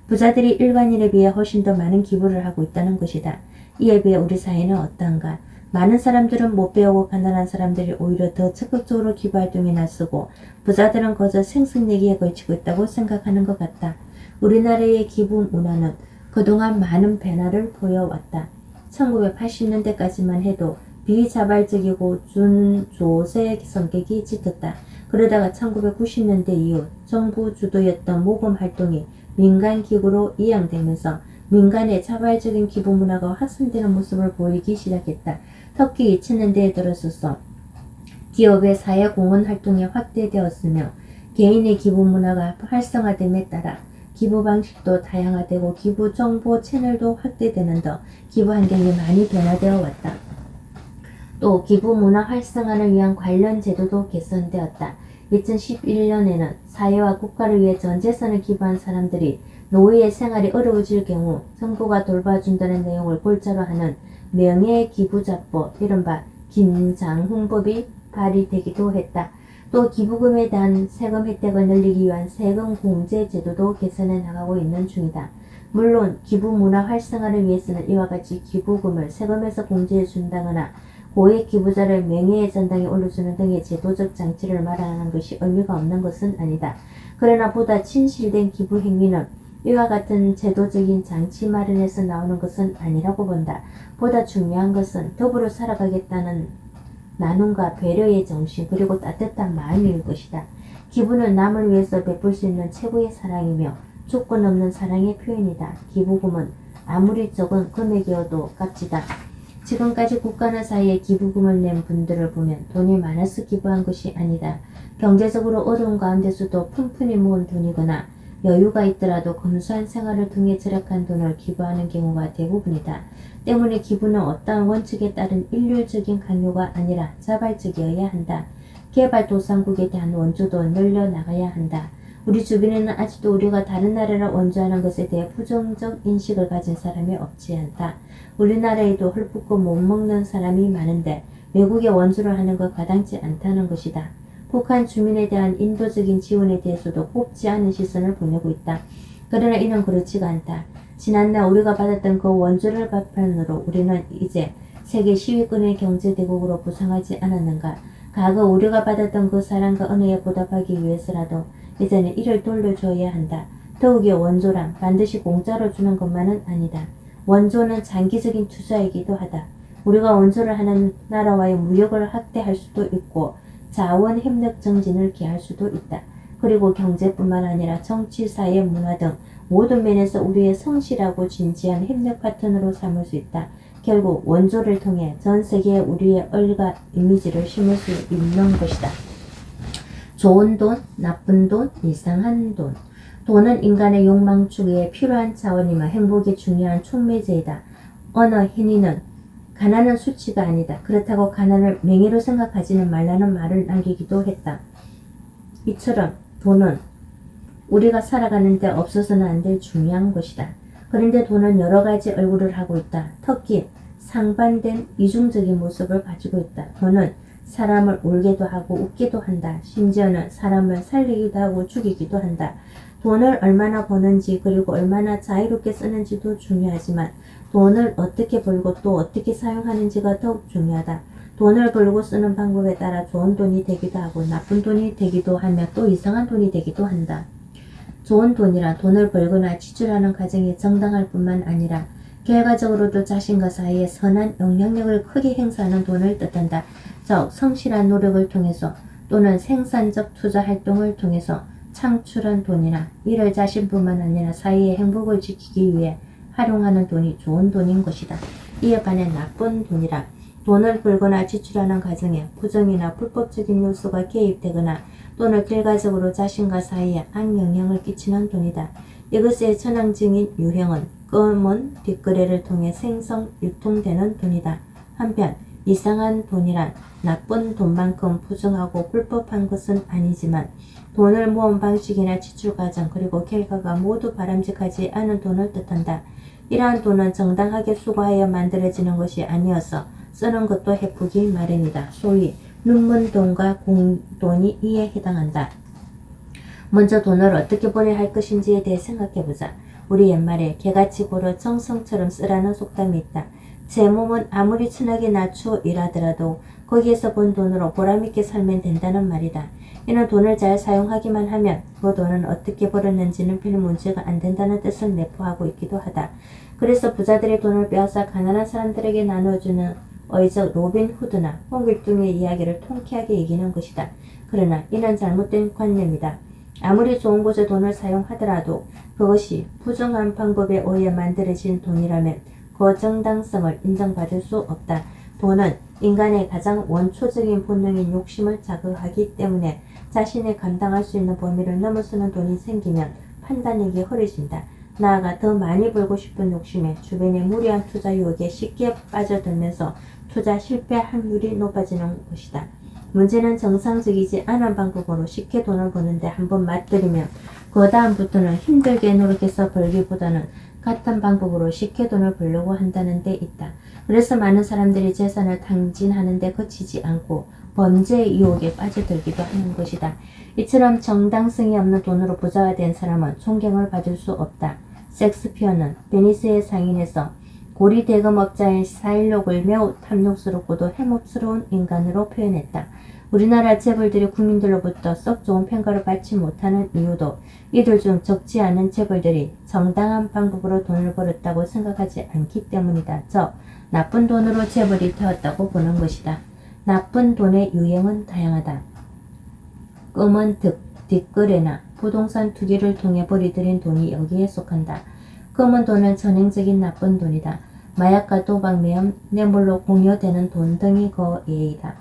부자들이 일반인에 비해 훨씬 더 많은 기부를 하고 있다는 것이다. 이에 비해 우리 사회는 어떠한가? 많은 사람들은 못 배우고 가난한 사람들이 오히려 더 적극적으로 기부활동에 나서고 부자들은 거저 생색내기에 걸치고 있다고 생각하는 것 같다. 우리나라의 기부 문화는 그동안 많은 변화를 보여왔다. 1980년대까지만 해도 비자발적이고 준조세 성격이 짙었다. 그러다가 1990년대 이후 정부 주도였던 모금 활동이 민간 기구로 이양되면서 민간의 자발적인 기부 문화가 확산되는 모습을 보이기 시작했다. 특히 2000년대에 들어서서 기업의 사회공헌 활동이 확대되었으며 개인의 기부 문화가 활성화됨에 따라 기부 방식도 다양화되고 기부 정보 채널도 확대되는 등 기부 환경이 많이 변화되어 왔다. 또 기부 문화 활성화를 위한 관련 제도도 개선되었다. 2011년에는 사회와 국가를 위해 전 재산을 기부한 사람들이 노후의 생활이 어려워질 경우 정부가 돌봐준다는 내용을 골자로 하는 명예기부자법, 이른바 김장훈법이 발의되기도 했다. 또 기부금에 대한 세금 혜택을 늘리기 위한 세금 공제 제도도 개선해 나가고 있는 중이다. 물론 기부 문화 활성화를 위해서는 이와 같이 기부금을 세금에서 공제해 준다거나 고액 기부자를 명예의 전당에 올려주는 등의 제도적 장치를 마련하는 것이 의미가 없는 것은 아니다. 그러나 보다 진실된 기부 행위는 이와 같은 제도적인 장치 마련에서 나오는 것은 아니라고 본다. 보다 중요한 것은 더불어 살아가겠다는 나눔과 배려의 정신 그리고 따뜻한 마음일 것이다. 기부는 남을 위해서 베풀 수 있는 최고의 사랑이며 조건 없는 사랑의 표현이다. 기부금은 아무리 적은 금액이어도 값지다. 지금까지 국가나 사회에 기부금을 낸 분들을 보면 돈이 많아서 기부한 것이 아니다. 경제적으로 어려운 가운데서도 푼푼히 모은 돈이거나 여유가 있더라도 검소한 생활을 통해 절약한 돈을 기부하는 경우가 대부분이다. 때문에 기부는 어떠한 원칙에 따른 일률적인 강요가 아니라 자발적이어야 한다. 개발도상국에 대한 원조도 늘려나가야 한다. 우리 주변에는 아직도 우리가 다른 나라를 원조하는 것에 대해 부정적 인식을 가진 사람이 없지 않다. 우리나라에도 헐벗고 못 먹는 사람이 많은데 외국에 원조를 하는 것 가당치 않다는 것이다. 북한 주민에 대한 인도적인 지원에 대해서도 곱지 않은 시선을 보내고 있다. 그러나 이는 그렇지가 않다. 지난날 우리가 받았던 그 원조를 바탕으로 우리는 이제 세계 10위권의 경제대국으로 부상하지 않았는가. 과거 우리가 받았던 그 사랑과 은혜에 보답하기 위해서라도 이제는 이를 돌려줘야 한다. 더욱이 원조란 반드시 공짜로 주는 것만은 아니다. 원조는 장기적인 투자이기도 하다. 우리가 원조를 하는 나라와의 무역을 확대할 수도 있고 자원 협력 정진을 기할 수도 있다. 그리고 경제뿐만 아니라 정치, 사회, 문화 등 모든 면에서 우리의 성실하고 진지한 협력 파트너로 삼을 수 있다. 결국 원조를 통해 전 세계에 우리의 얼과 이미지를 심을 수 있는 것이다. 좋은 돈, 나쁜 돈, 이상한 돈. 돈은 인간의 욕망 추구에 필요한 자원이며 행복에 중요한 촉매제이다. 어느 hin이는 가난은 수치가 아니다. 그렇다고 가난을 명예로 생각하지는 말라는 말을 남기기도 했다. 이처럼 돈은 우리가 살아가는 데 없어서는 안 될 중요한 것이다. 그런데 돈은 여러 가지 얼굴을 하고 있다. 특히 상반된 이중적인 모습을 가지고 있다. 돈은 사람을 울게도 하고 웃기도 한다. 심지어는 사람을 살리기도 하고 죽이기도 한다. 돈을 얼마나 버는지 그리고 얼마나 자유롭게 쓰는지도 중요하지만 돈을 어떻게 벌고 또 어떻게 사용하는지가 더욱 중요하다. 돈을 벌고 쓰는 방법에 따라 좋은 돈이 되기도 하고 나쁜 돈이 되기도 하며 또 이상한 돈이 되기도 한다. 좋은 돈이란 돈을 벌거나 지출하는 과정이 정당할 뿐만 아니라 결과적으로도 자신과 사이에 선한 영향력을 크게 행사하는 돈을 뜻한다. 즉 성실한 노력을 통해서 또는 생산적 투자 활동을 통해서 창출한 돈이나 이를 자신뿐만 아니라 사회의 행복을 지키기 위해 활용하는 돈이 좋은 돈인 것이다. 이에 반해 나쁜 돈이란 돈을 벌거나 지출하는 과정에 부정이나 불법적인 요소가 개입되거나 또는 결과적으로 자신과 사이에 악영향을 끼치는 돈이다. 이것의 전형적인 유형은 검은 뒷거래를 통해 생성, 유통되는 돈이다. 한편 이상한 돈이란 나쁜 돈만큼 부정하고 불법한 것은 아니지만 돈을 모은 방식이나 지출 과정 그리고 결과가 모두 바람직하지 않은 돈을 뜻한다. 이러한 돈은 정당하게 수고하여 만들어지는 것이 아니어서 쓰는 것도 해프기 마련이다. 소위 눈먼돈과 공돈이 이에 해당한다. 먼저 돈을 어떻게 벌어야 할 것인지에 대해 생각해보자. 우리 옛말에 개같이 벌어 정성처럼 쓰라는 속담이 있다. 제 몸은 아무리 천하게 낮추어 일하더라도 거기에서 번 돈으로 보람있게 살면 된다는 말이다. 이는 돈을 잘 사용하기만 하면 그 돈은 어떻게 벌었는지는 별 문제가 안 된다는 뜻을 내포하고 있기도 하다. 그래서 부자들의 돈을 빼앗아 가난한 사람들에게 나눠주는 어이적 로빈 후드나 홍길동의 이야기를 통쾌하게 여기는 것이다. 그러나 이는 잘못된 관념이다. 아무리 좋은 곳에 돈을 사용하더라도 그것이 부정한 방법에 의해 만들어진 돈이라면 그 정당성을 인정받을 수 없다. 돈은 인간의 가장 원초적인 본능인 욕심을 자극하기 때문에 자신이 감당할 수 있는 범위를 넘어서는 돈이 생기면 판단력이 흐려진다. 나아가 더 많이 벌고 싶은 욕심에 주변의 무리한 투자 유혹에 쉽게 빠져들면서 투자 실패 확률이 높아지는 것이다. 문제는 정상적이지 않은 방법으로 쉽게 돈을 버는데 한번 맛들이면 그 다음부터는 힘들게 노력해서 벌기보다는 같은 방법으로 쉽게 돈을 벌려고 한다는 데 있다. 그래서 많은 사람들이 재산을 탕진하는 데 그치지 않고 범죄의 유혹에 빠져들기도 하는 것이다. 이처럼 정당성이 없는 돈으로 부자가 된 사람은 존경을 받을 수 없다. 섹스피어는 베니스의 상인에서 고리 대금업자인 사일록을 매우 탐욕스럽고도 해롭스러운 인간으로 표현했다. 우리나라 재벌들이 국민들로부터 썩 좋은 평가를 받지 못하는 이유도 이들 중 적지 않은 재벌들이 정당한 방법으로 돈을 벌었다고 생각하지 않기 때문이다. 저 나쁜 돈으로 재벌이 되었다고 보는 것이다. 나쁜 돈의 유형은 다양하다. 검은 뒷거래나 부동산 투기를 통해 벌이들인 돈이 여기에 속한다. 검은 돈은 전형적인 나쁜 돈이다. 마약과 도박, 매험, 뇌물로 공여되는 돈 등이 그 예이다.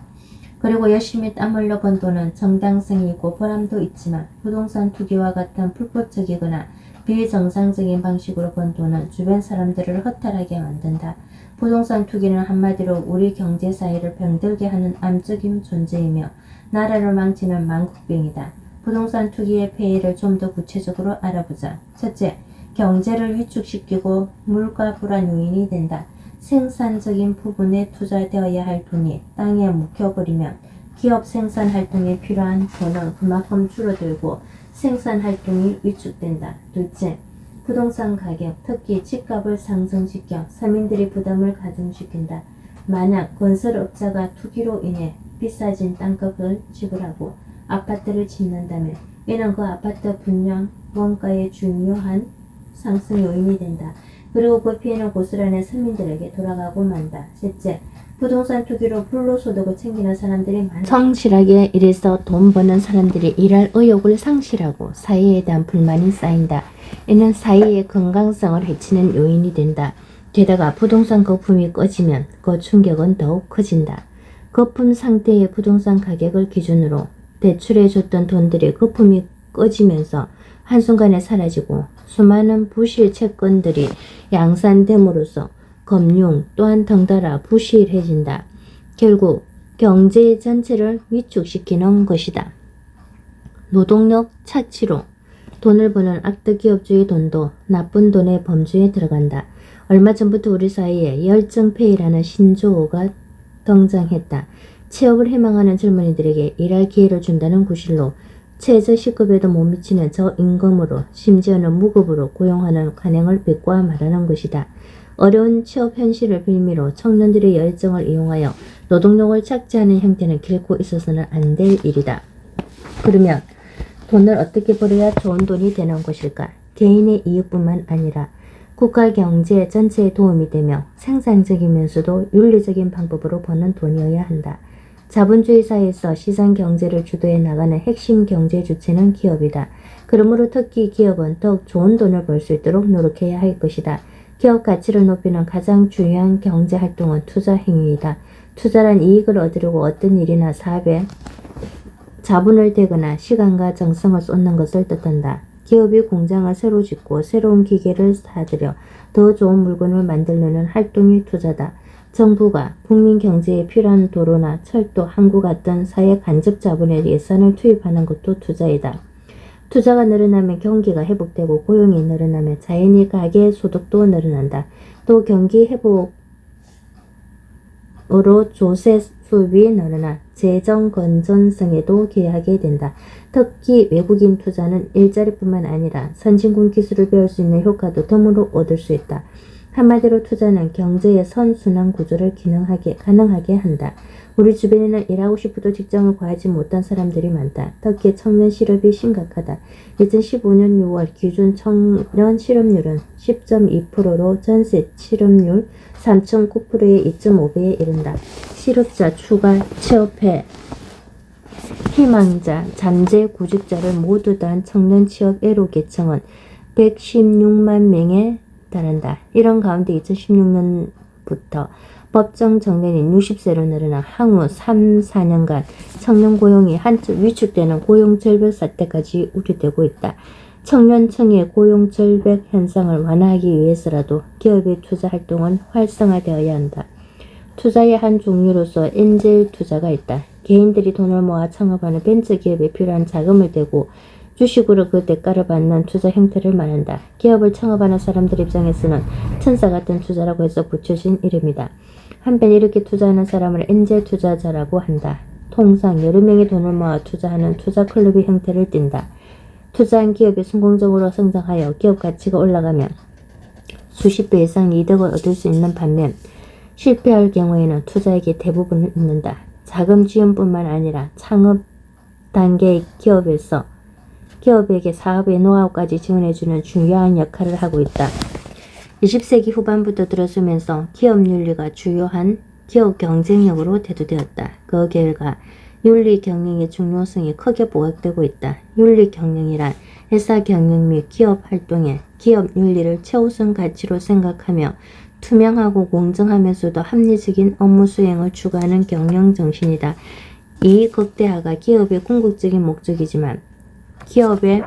그리고 열심히 땀 흘려 번 돈은 정당성이 있고 보람도 있지만 부동산 투기와 같은 불법적이거나 비정상적인 방식으로 번 돈은 주변 사람들을 허탈하게 만든다. 부동산 투기는 한마디로 우리 경제 사회를 병들게 하는 암적인 존재이며 나라를 망치는 망국병이다. 부동산 투기의 폐해를 좀 더 구체적으로 알아보자. 첫째, 경제를 위축시키고 물가 불안 요인이 된다. 생산적인 부분에 투자되어야 할 돈이 땅에 묵혀버리면 기업 생산활동에 필요한 돈은 그만큼 줄어들고 생산활동이 위축된다. 둘째, 부동산 가격, 특히 집값을 상승시켜 서민들이 부담을 가중시킨다. 만약 건설업자가 투기로 인해 비싸진 땅값을 지불하고 아파트를 짓는다면 이는 그 아파트 분양 원가의 중요한 상승 요인이 된다. 그리고 그 피해는 고스란히 서민들에게 돌아가고 만다. 셋째, 부동산 투기로 불로소득을 챙기는 사람들이 많다. 성실하게 일해서 돈 버는 사람들이 일할 의욕을 상실하고 사회에 대한 불만이 쌓인다. 이는 사회의 건강성을 해치는 요인이 된다. 게다가 부동산 거품이 꺼지면 그 충격은 더욱 커진다. 거품 상태의 부동산 가격을 기준으로 대출해줬던 돈들이 거품이 꺼지면서 한순간에 사라지고 수많은 부실 채권들이 양산됨으로써 금융 또한 덩달아 부실해진다. 결국 경제 전체를 위축시키는 것이다. 노동력 착취로 돈을 버는 악덕기업주의 돈도 나쁜 돈의 범주에 들어간다. 얼마 전부터 우리 사이에 열정페이라는 신조어가 등장했다. 취업을 희망하는 젊은이들에게 일할 기회를 준다는 구실로 최저 시급에도 못 미치는 저임금으로 심지어는 무급으로 고용하는 관행을 비꼬아 말하는 것이다. 어려운 취업 현실을 빌미로 청년들의 열정을 이용하여 노동력을 착취하는 형태는 결코 있어서는 안 될 일이다. 그러면 돈을 어떻게 벌어야 좋은 돈이 되는 것일까? 개인의 이익뿐만 아니라 국가 경제 전체에 도움이 되며 생산적이면서도 윤리적인 방법으로 버는 돈이어야 한다. 자본주의 사회에서 시장 경제를 주도해 나가는 핵심 경제 주체는 기업이다. 그러므로 특히 기업은 더욱 좋은 돈을 벌 수 있도록 노력해야 할 것이다. 기업 가치를 높이는 가장 중요한 경제 활동은 투자 행위이다. 투자란 이익을 얻으려고 어떤 일이나 사업에 자본을 대거나 시간과 정성을 쏟는 것을 뜻한다. 기업이 공장을 새로 짓고 새로운 기계를 사들여 더 좋은 물건을 만들려는 활동이 투자다. 정부가 국민 경제에 필요한 도로나 철도, 항구 같은 사회 간접 자본에 예산을 투입하는 것도 투자이다. 투자가 늘어나면 경기가 회복되고 고용이 늘어나면 자연히 가계 소득도 늘어난다. 또 경기 회복으로 조세 수입이 늘어나 재정 건전성에도 기여하게 된다. 특히 외국인 투자는 일자리뿐만 아니라 선진국 기술을 배울 수 있는 효과도 덤으로 얻을 수 있다. 한마디로 투자는 경제의 선순환 구조를 가능하게 한다. 우리 주변에는 일하고 싶어도 직장을 구하지 못한 사람들이 많다. 특히 청년 실업이 심각하다. 2015년 6월 기준 청년 실업률은 10.2%로 전세 실업률 3.9%의 2.5배에 이른다. 실업자, 추가, 취업해, 희망자, 잠재 구직자를 모두 다 한 청년 취업 애로 계층은 116만 명에 달한다. 이런 가운데 2016년부터 법정 정년이 60세로 늘어나 향후 3, 4년간 청년 고용이 한층 위축되는 고용 절벽 사태까지 우려되고 있다. 청년층의 고용 절벽 현상을 완화하기 위해서라도 기업의 투자 활동은 활성화되어야 한다. 투자의 한 종류로서 엔젤 투자가 있다. 개인들이 돈을 모아 창업하는 벤처기업에 필요한 자금을 대고 주식으로 그 대가를 받는 투자 형태를 말한다. 기업을 창업하는 사람들 입장에서는 천사 같은 투자라고 해서 붙여진 이름이다. 한편 이렇게 투자하는 사람을 엔젤 투자자라고 한다. 통상 여러 명의 돈을 모아 투자하는 투자 클럽의 형태를 띈다. 투자한 기업이 성공적으로 성장하여 기업 가치가 올라가면 수십 배 이상 이득을 얻을 수 있는 반면 실패할 경우에는 투자액의 대부분을 잃는다. 자금 지원뿐만 아니라 창업 단계의 기업에서 기업에게 사업의 노하우까지 지원해주는 중요한 역할을 하고 있다. 20세기 후반부터 들어서면서 기업 윤리가 주요한 기업 경쟁력으로 대두되었다. 그 결과 윤리 경영의 중요성이 크게 부각되고 있다. 윤리 경영이란 회사 경영 및 기업 활동에 기업 윤리를 최우선 가치로 생각하며 투명하고 공정하면서도 합리적인 업무 수행을 추구하는 경영 정신이다. 이 극대화가 기업의 궁극적인 목적이지만 기업의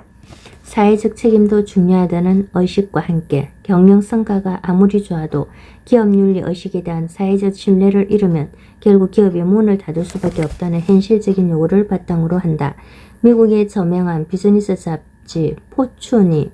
사회적 책임도 중요하다는 의식과 함께 경영 성과가 아무리 좋아도 기업 윤리 의식에 대한 사회적 신뢰를 잃으면 결국 기업이 문을 닫을 수밖에 없다는 현실적인 요구를 바탕으로 한다. 미국의 저명한 비즈니스 잡지 포춘이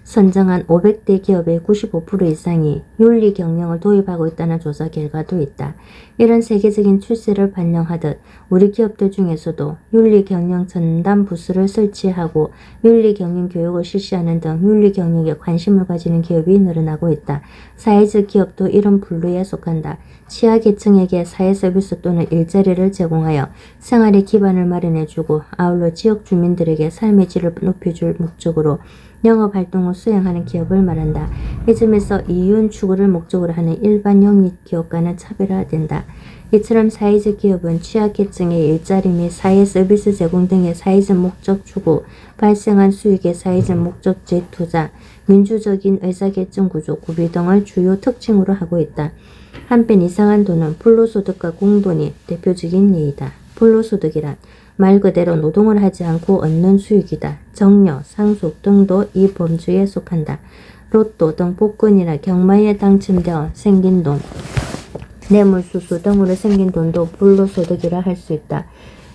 선정한 500대 기업의 95% 이상이 윤리 경영을 도입하고 있다는 조사 결과도 있다. 이런 세계적인 추세를 반영하듯 우리 기업들 중에서도 윤리 경영 전담 부서를 설치하고 윤리 경영 교육을 실시하는 등 윤리 경영에 관심을 가지는 기업이 늘어나고 있다. 사회적 기업도 이런 분류에 속한다. 취약계층에게 사회 서비스 또는 일자리를 제공하여 생활의 기반을 마련해주고 아울러 지역 주민들에게 삶의 질을 높여줄 목적으로 영업활동을 수행하는 기업을 말한다. 이 점에서 이윤 추구를 목적으로 하는 일반 영리기업과는 차별화된다. 이처럼 사회적 기업은 취약계층의 일자리 및 사회 서비스 제공 등의 사회적 목적 추구, 발생한 수익의 사회적 목적 재투자, 민주적인 의사결정 구조, 구비 등을 주요 특징으로 하고 있다. 한편 이상한 돈은 불로소득과 공돈이 대표적인 예이다. 불로소득이란 말 그대로 노동을 하지 않고 얻는 수익이다. 정려, 상속 등도 이 범주에 속한다. 로또 등 복권이나 경마에 당첨되어 생긴 돈, 뇌물수수 등으로 생긴 돈도 불로소득이라 할 수 있다.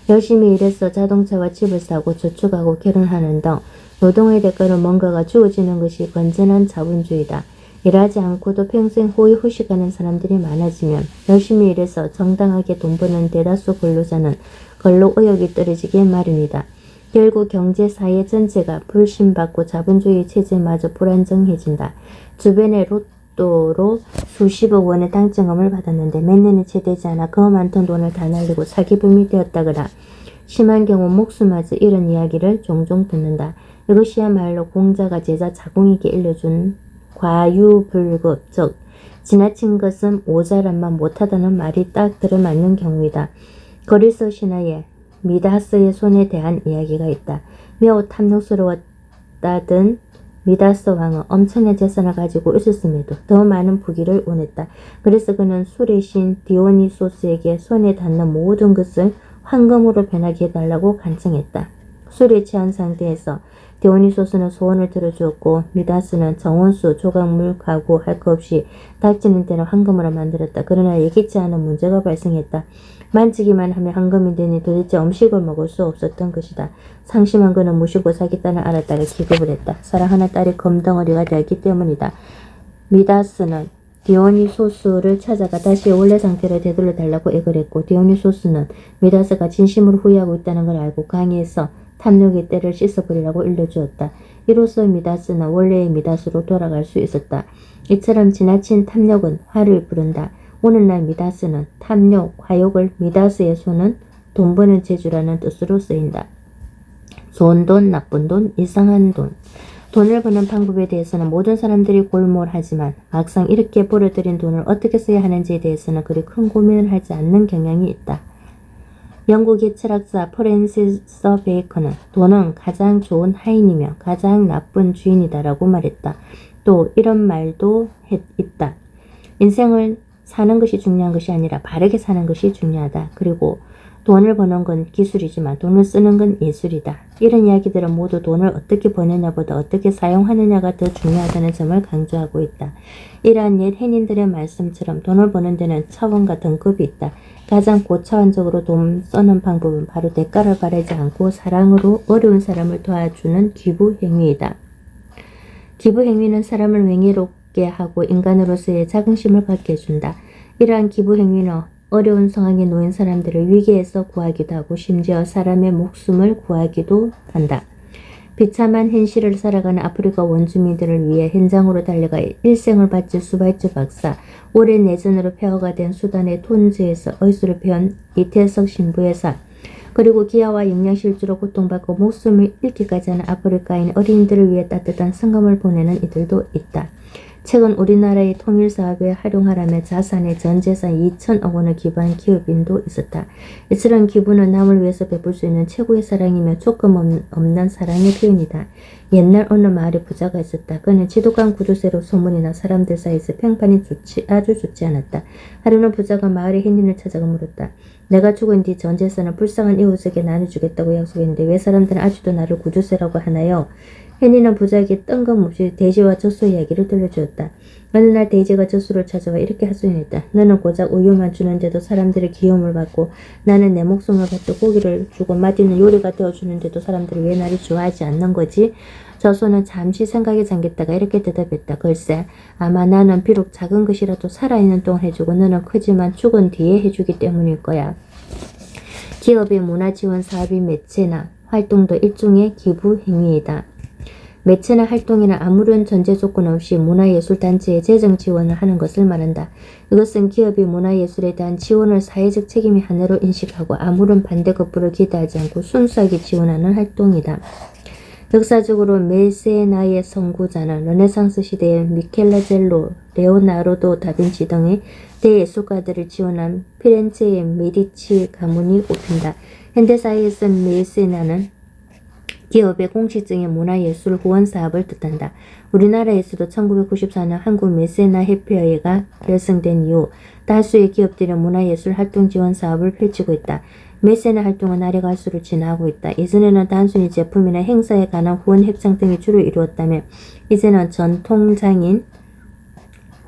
열심히 일해서 자동차와 집을 사고 저축하고 결혼하는 등 노동의 대가로 뭔가가 주어지는 것이 건전한 자본주의다. 일하지 않고도 평생 호의호식하는 사람들이 많아지면 열심히 일해서 정당하게 돈 버는 대다수 근로자는 근로 의욕이 떨어지기 마련이다. 결국 경제 사회 전체가 불신받고 자본주의 체제마저 불안정해진다. 주변에 로또로 수십억 원의 당첨금을 받았는데 몇 년이 채 되지 않아 그 많던 돈을 다 날리고 사기범이 되었다거나 심한 경우 목숨마저 이런 이야기를 종종 듣는다. 이것이야말로 공자가 제자 자공에게 일러준 과유불급, 즉 지나친 것은 모자란만 못하다는 말이 딱 들어맞는 경우이다. 거리서 신화에 미다스의 손에 대한 이야기가 있다. 매우 탐욕스러웠다던 미다스 왕은 엄청난 재산을 가지고 있었음에도 더 많은 부귀를 원했다. 그래서 그는 술의 신 디오니소스에게 손에 닿는 모든 것을 황금으로 변하게 해달라고 간청했다. 술에 취한 상태에서 디오니소스는 소원을 들어주었고 미다스는 정원수, 조각물, 가구 할 것 없이 닥치는 데는 황금으로 만들었다. 그러나 예기치 않은 문제가 발생했다. 만지기만 하면 황금이 되니 도대체 음식을 먹을 수 없었던 것이다. 상심한 그는 무시고 자기 딸을 알았다가 기겁을 했다. 사랑하는 딸이 금덩어리가 되었기 때문이다. 미다스는 디오니소스를 찾아가 다시 원래 상태로 되돌려 달라고 애걸 했고 디오니소스는 미다스가 진심으로 후회하고 있다는 걸 알고 강의에서 탐욕의 때를 씻어버리라고 일러주었다. 이로써 미다스는 원래의 미다스로 돌아갈 수 있었다. 이처럼 지나친 탐욕은 화를 부른다. 오늘날 미다스는 탐욕, 과욕을 미다스의 손은 돈 버는 재주라는 뜻으로 쓰인다. 좋은 돈, 나쁜 돈, 이상한 돈. 돈을 버는 방법에 대해서는 모든 사람들이 골몰하지만 막상 이렇게 벌어들인 돈을 어떻게 써야 하는지에 대해서는 그리 큰 고민을 하지 않는 경향이 있다. 영국의 철학자 프랜시스 베이컨은 돈은 가장 좋은 하인이며 가장 나쁜 주인이다라고 말했다. 또 이런 말도 있다. 인생을 사는 것이 중요한 것이 아니라 바르게 사는 것이 중요하다. 그리고 돈을 버는 건 기술이지만 돈을 쓰는 건 예술이다. 이런 이야기들은 모두 돈을 어떻게 버느냐보다 어떻게 사용하느냐가 더 중요하다는 점을 강조하고 있다. 이러한 옛 해인들의 말씀처럼 돈을 버는 데는 차원과 등급이 있다. 가장 고차원적으로 돈 써는 방법은 바로 대가를 바라지 않고 사랑으로 어려운 사람을 도와주는 기부 행위이다. 기부 행위는 사람을 명예롭게 하고 인간으로서의 자긍심을 갖게 해준다. 이러한 기부 행위는 어려운 상황에 놓인 사람들을 위기에서 구하기도 하고 심지어 사람의 목숨을 구하기도 한다. 비참한 현실을 살아가는 아프리카 원주민들을 위해 현장으로 달려가 일생을 바친 수발주 박사, 오랜 내전으로 폐허가 된 수단의 톤즈에서 의술을 배운 이태석 신부여사, 그리고 기아와 영양실조로 고통받고 목숨을 잃기까지 하는 아프리카인 어린이들을 위해 따뜻한 성금을 보내는 이들도 있다. 최근 우리나라의 통일사업에 활용하라며 자산의 전 재산 2천억 원을 기부한 기업인도 있었다. 이처럼 기부는 남을 위해서 베풀 수 있는 최고의 사랑이며 조금 없는 사랑의 표현이다. 옛날 어느 마을에 부자가 있었다. 그는 지독한 구두쇠로 소문이 나 사람들 사이에서 평판이 아주 좋지 않았다. 하루는 부자가 마을의 햇님을 찾아가 물었다. 내가 죽은 뒤 전 재산을 불쌍한 이웃에게 나눠주겠다고 약속했는데 왜 사람들은 아직도 나를 구두쇠라고 하나요? 혜니는 부자에게 뜬금없이 돼지와 젖소 이야기를 들려주었다. 어느 날 돼지가 젖소를 찾아와 이렇게 하소연했다. 너는 고작 우유만 주는데도 사람들의 귀여움을 받고 나는 내 목숨을 바쳐 고기를 주고 맛있는 요리가 되어주는데도 사람들이 왜 나를 좋아하지 않는 거지? 젖소는 잠시 생각에 잠겼다가 이렇게 대답했다. 글쎄, 아마 나는 비록 작은 것이라도 살아있는 동안 해주고 너는 크지만 죽은 뒤에 해주기 때문일 거야. 기업의 문화지원 사업인 매체나 활동도 일종의 기부 행위이다. 매체나 활동에는 아무런 전제 조건 없이 문화예술단체에 재정 지원을 하는 것을 말한다. 이것은 기업이 문화예술에 대한 지원을 사회적 책임의 하나로 인식하고 아무런 반대 거부를 기대하지 않고 순수하게 지원하는 활동이다. 역사적으로 메세나의 선구자는 르네상스 시대의 미켈란젤로, 레오나르도 다빈치 등의 대예술가들을 지원한 피렌체의 메디치 가문이 꼽힌다. 현대사회에서 메세나는 기업의 공식적인 문화예술 후원 사업을 뜻한다. 우리나라에서도 1994년 한국 메세나 협회회가 결성된 이후 다수의 기업들이 문화예술 활동 지원 사업을 펼치고 있다. 메세나 활동은 날이 갈수록 진화하고 있다. 예전에는 단순히 제품이나 행사에 관한 후원 협상 등이 주로 이루었다면 이제는 전통장인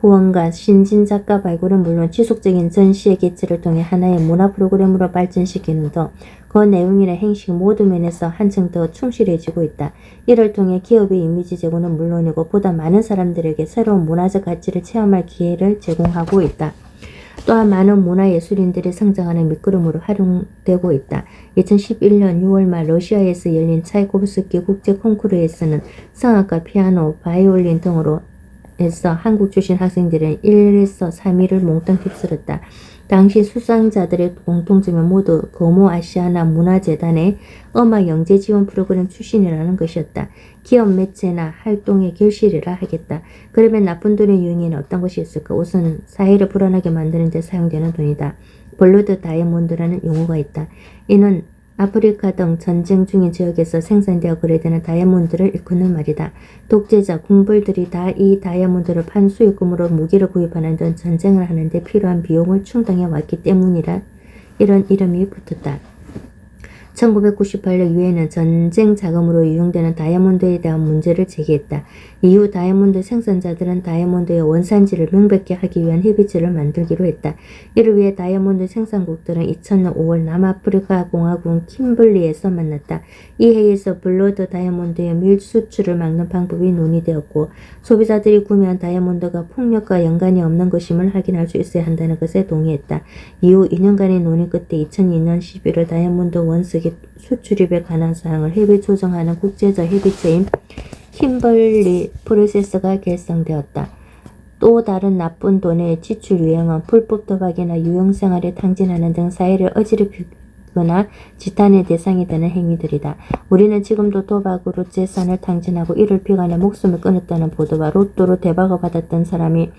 후원과 신진 작가 발굴은 물론 지속적인 전시회 개최를 통해 하나의 문화 프로그램으로 발전시키는 등 그 내용이나 행식 모두 면에서 한층 더 충실해지고 있다. 이를 통해 기업의 이미지 제고는 물론이고 보다 많은 사람들에게 새로운 문화적 가치를 체험할 기회를 제공하고 있다. 또한 많은 문화예술인들이 성장하는 밑거름으로 활용되고 있다. 2011년 6월 말 러시아에서 열린 차이코프스키 국제 콩쿠르에서는 성악과 피아노, 바이올린 등으로 해서 한국 출신 학생들은 1에서 3위를 몽땅 휩쓸었다. 당시 수상자들의 공통점은 모두 거모아시아나 문화재단의 음악 영재 지원 프로그램 출신이라는 것이었다. 기업 매체나 활동의 결실이라 하겠다. 그러면 나쁜 돈의 유행에는 어떤 것이 있을까? 우선 사회를 불안하게 만드는 데 사용되는 돈이다. 블러드 다이아몬드라는 용어가 있다. 이는 아프리카 등 전쟁 중인 지역에서 생산되어 거래되는 다이아몬드를 일컫는 말이다. 독재자, 군벌들이 다 이 다이아몬드를 판 수익금으로 무기를 구입하는 등 전쟁을 하는데 필요한 비용을 충당해 왔기 때문이라 이런 이름이 붙었다. 1998년 유엔은 전쟁 자금으로 이용되는 다이아몬드에 대한 문제를 제기했다. 이후 다이아몬드 생산자들은 다이아몬드의 원산지를 명백히 하기 위한 협의체를 만들기로 했다. 이를 위해 다이아몬드 생산국들은 2000년 5월 남아프리카 공화국 킴블리에서 만났다. 이 회의에서 블러드 다이아몬드의 밀수출을 막는 방법이 논의되었고 소비자들이 구매한 다이아몬드가 폭력과 연관이 없는 것임을 확인할 수 있어야 한다는 것에 동의했다. 이후 2년간의 논의 끝에 2002년 11월 다이아몬드 원석의 수출입에 관한 사항을 협의 조정하는 국제적 협의체인 킴벌리 프로세스가 결성되었다. 또 다른 나쁜 돈의 지출 유형은 불법 도박이나 유흥생활에 탕진하는 등 사회를 어지럽히거나 지탄의 대상이 되는 행위들이다. 우리는 지금도 도박으로 재산을 탕진하고 이를 비관해 목숨을 끊었다는 보도와 로또로 대박을 받았던 사람이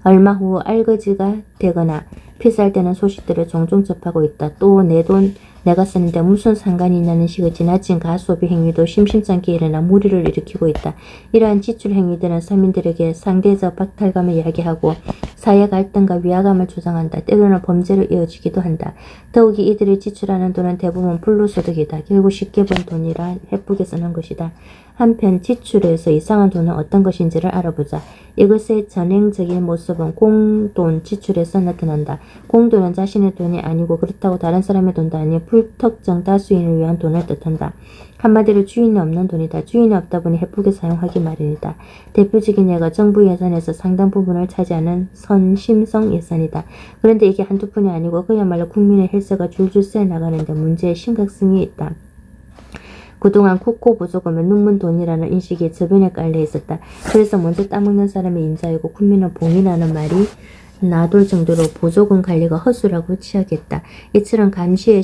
얼마 후 알거지가 되거나 피살되는 소식들을 종종 접하고 있다. 또 내 돈 내가 쓰는데 무슨 상관이 있냐는 식의 지나친 가소비 행위도 심심찮게 일어나 무리를 일으키고 있다. 이러한 지출 행위들은 서민들에게 상대적 박탈감을 이야기하고 사회 갈등과 위화감을 조장한다. 때로는 범죄로 이어지기도 한다. 더욱이 이들이 지출하는 돈은 대부분 불로소득이다. 결국 쉽게 번 돈이라 해프게 쓰는 것이다. 한편 지출에서 이상한 돈은 어떤 것인지를 알아보자. 이것의 전행적인 모습은 공돈 지출에서 나타난다. 공돈은 자신의 돈이 아니고 그렇다고 다른 사람의 돈도 아닌 불특정 다수인을 위한 돈을 뜻한다. 한마디로 주인이 없는 돈이다. 주인이 없다 보니 해프게 사용하기 마련이다. 대표적인 예가 정부 예산에서 상당 부분을 차지하는 선심성 예산이다. 그런데 이게 한두 푼이 아니고 그야말로 국민의 헬스가 줄줄 새 나가는데 문제의 심각성이 있다. 그동안 국고 보조금은 눈문돈이라는 인식이 저변에 깔려 있었다. 그래서 먼저 따먹는 사람이 인자이고 국민은 봉이라는 말이 나돌 정도로 보조금 관리가 허술하고 취약했다. 이처럼 감시의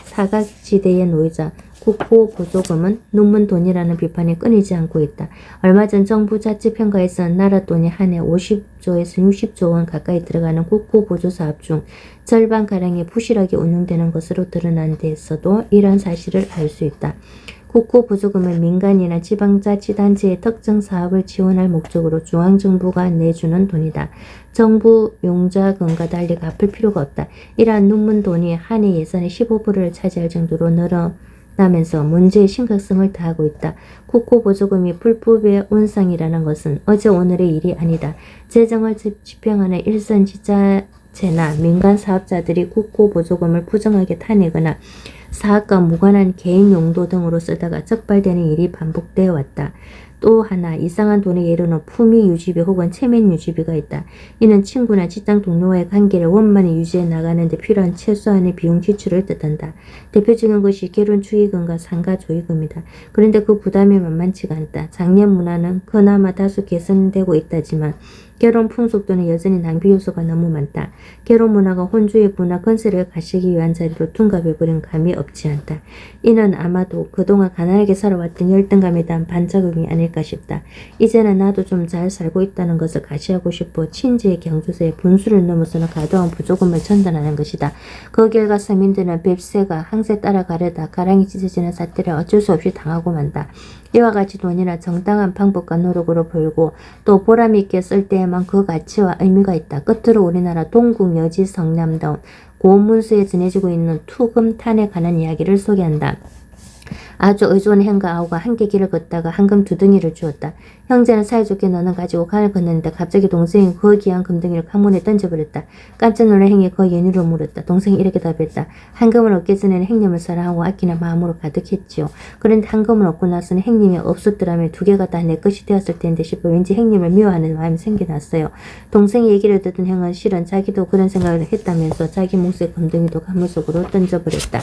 사각지대에 놓이자 국고 보조금은 눈문돈이라는 비판이 끊이지 않고 있다. 얼마 전 정부 자치평가에서는 나라 돈이 한 해 50조에서 60조 원 가까이 들어가는 국고 보조 사업 중 절반가량이 부실하게 운영되는 것으로 드러난 데에서도 이런 사실을 알 수 있다. 국고 보조금은 민간이나 지방자치단체의 특정 사업을 지원할 목적으로 중앙정부가 내주는 돈이다. 정부 용자금과 달리 갚을 필요가 없다. 이러한 눈문돈이 한 해 예산의 15%를 차지할 정도로 늘어나면서 문제의 심각성을 더하고 있다. 국고 보조금이 불법의 온상이라는 것은 어제 오늘의 일이 아니다. 재정을 집행하는 일선 지자체나 민간 사업자들이 국고 보조금을 부정하게 타내거나 사업과 무관한 개인 용도 등으로 쓰다가 적발되는 일이 반복되어 왔다. 또 하나 이상한 돈의 예로는 품위 유지비 혹은 체면 유지비가 있다. 이는 친구나 직장 동료와의 관계를 원만히 유지해 나가는 데 필요한 최소한의 비용 지출을 뜻한다. 대표적인 것이 결혼 축의금과 상가 조의금이다. 그런데 그 부담이 만만치가 않다. 장년 문화는 그나마 다소 개선되고 있다지만 결혼 풍속도는 여전히 낭비 요소가 너무 많다. 결혼 문화가 혼주의 문화 건설을 가시기 위한 자리로 둔갑해버린 감이 없지 않다. 이는 아마도 그동안 가난하게 살아왔던 열등감에 대한 반작용이 아닐까 싶다. 이제는 나도 좀 잘 살고 있다는 것을 가시하고 싶어 친지의 경조사에 분수를 넘어서는 과도한 부조금을 전달하는 것이다. 그 결과 서민들은 뱁새가 항새 따라가려다 가랑이 찢어지는 사태를 어쩔 수 없이 당하고 만다. 이와 같이 돈이나 정당한 방법과 노력으로 벌고 또 보람있게 쓸 때에만 그 가치와 의미가 있다. 끝으로 우리나라 동국 여지 성남다운 고문수에 전해지고 있는 투금탄에 관한 이야기를 소개한다. 아주 의존 행가아우가 함께 길을 걷다가 황금 2덩이를 주었다. 형제는 사이좋게 너는 가지고 강을 건너는데 갑자기 동생이 그 귀한 금덩이를 강문에 던져버렸다. 깜짝 놀란 행이 그 연유를 물었다. 동생이 이렇게 답했다. 황금을 얻기 전에는 행님을 사랑하고 아끼는 마음으로 가득했지요. 그런데 황금을 얻고 나서는 행님이 없었더라면 2개가 다 내 것이 되었을 텐데 싶어 왠지 행님을 미워하는 마음이 생겨났어요. 동생의 얘기를 듣던 형은 실은 자기도 그런 생각을 했다면서 자기 몫의 금덩이도 강물 속으로 던져버렸다.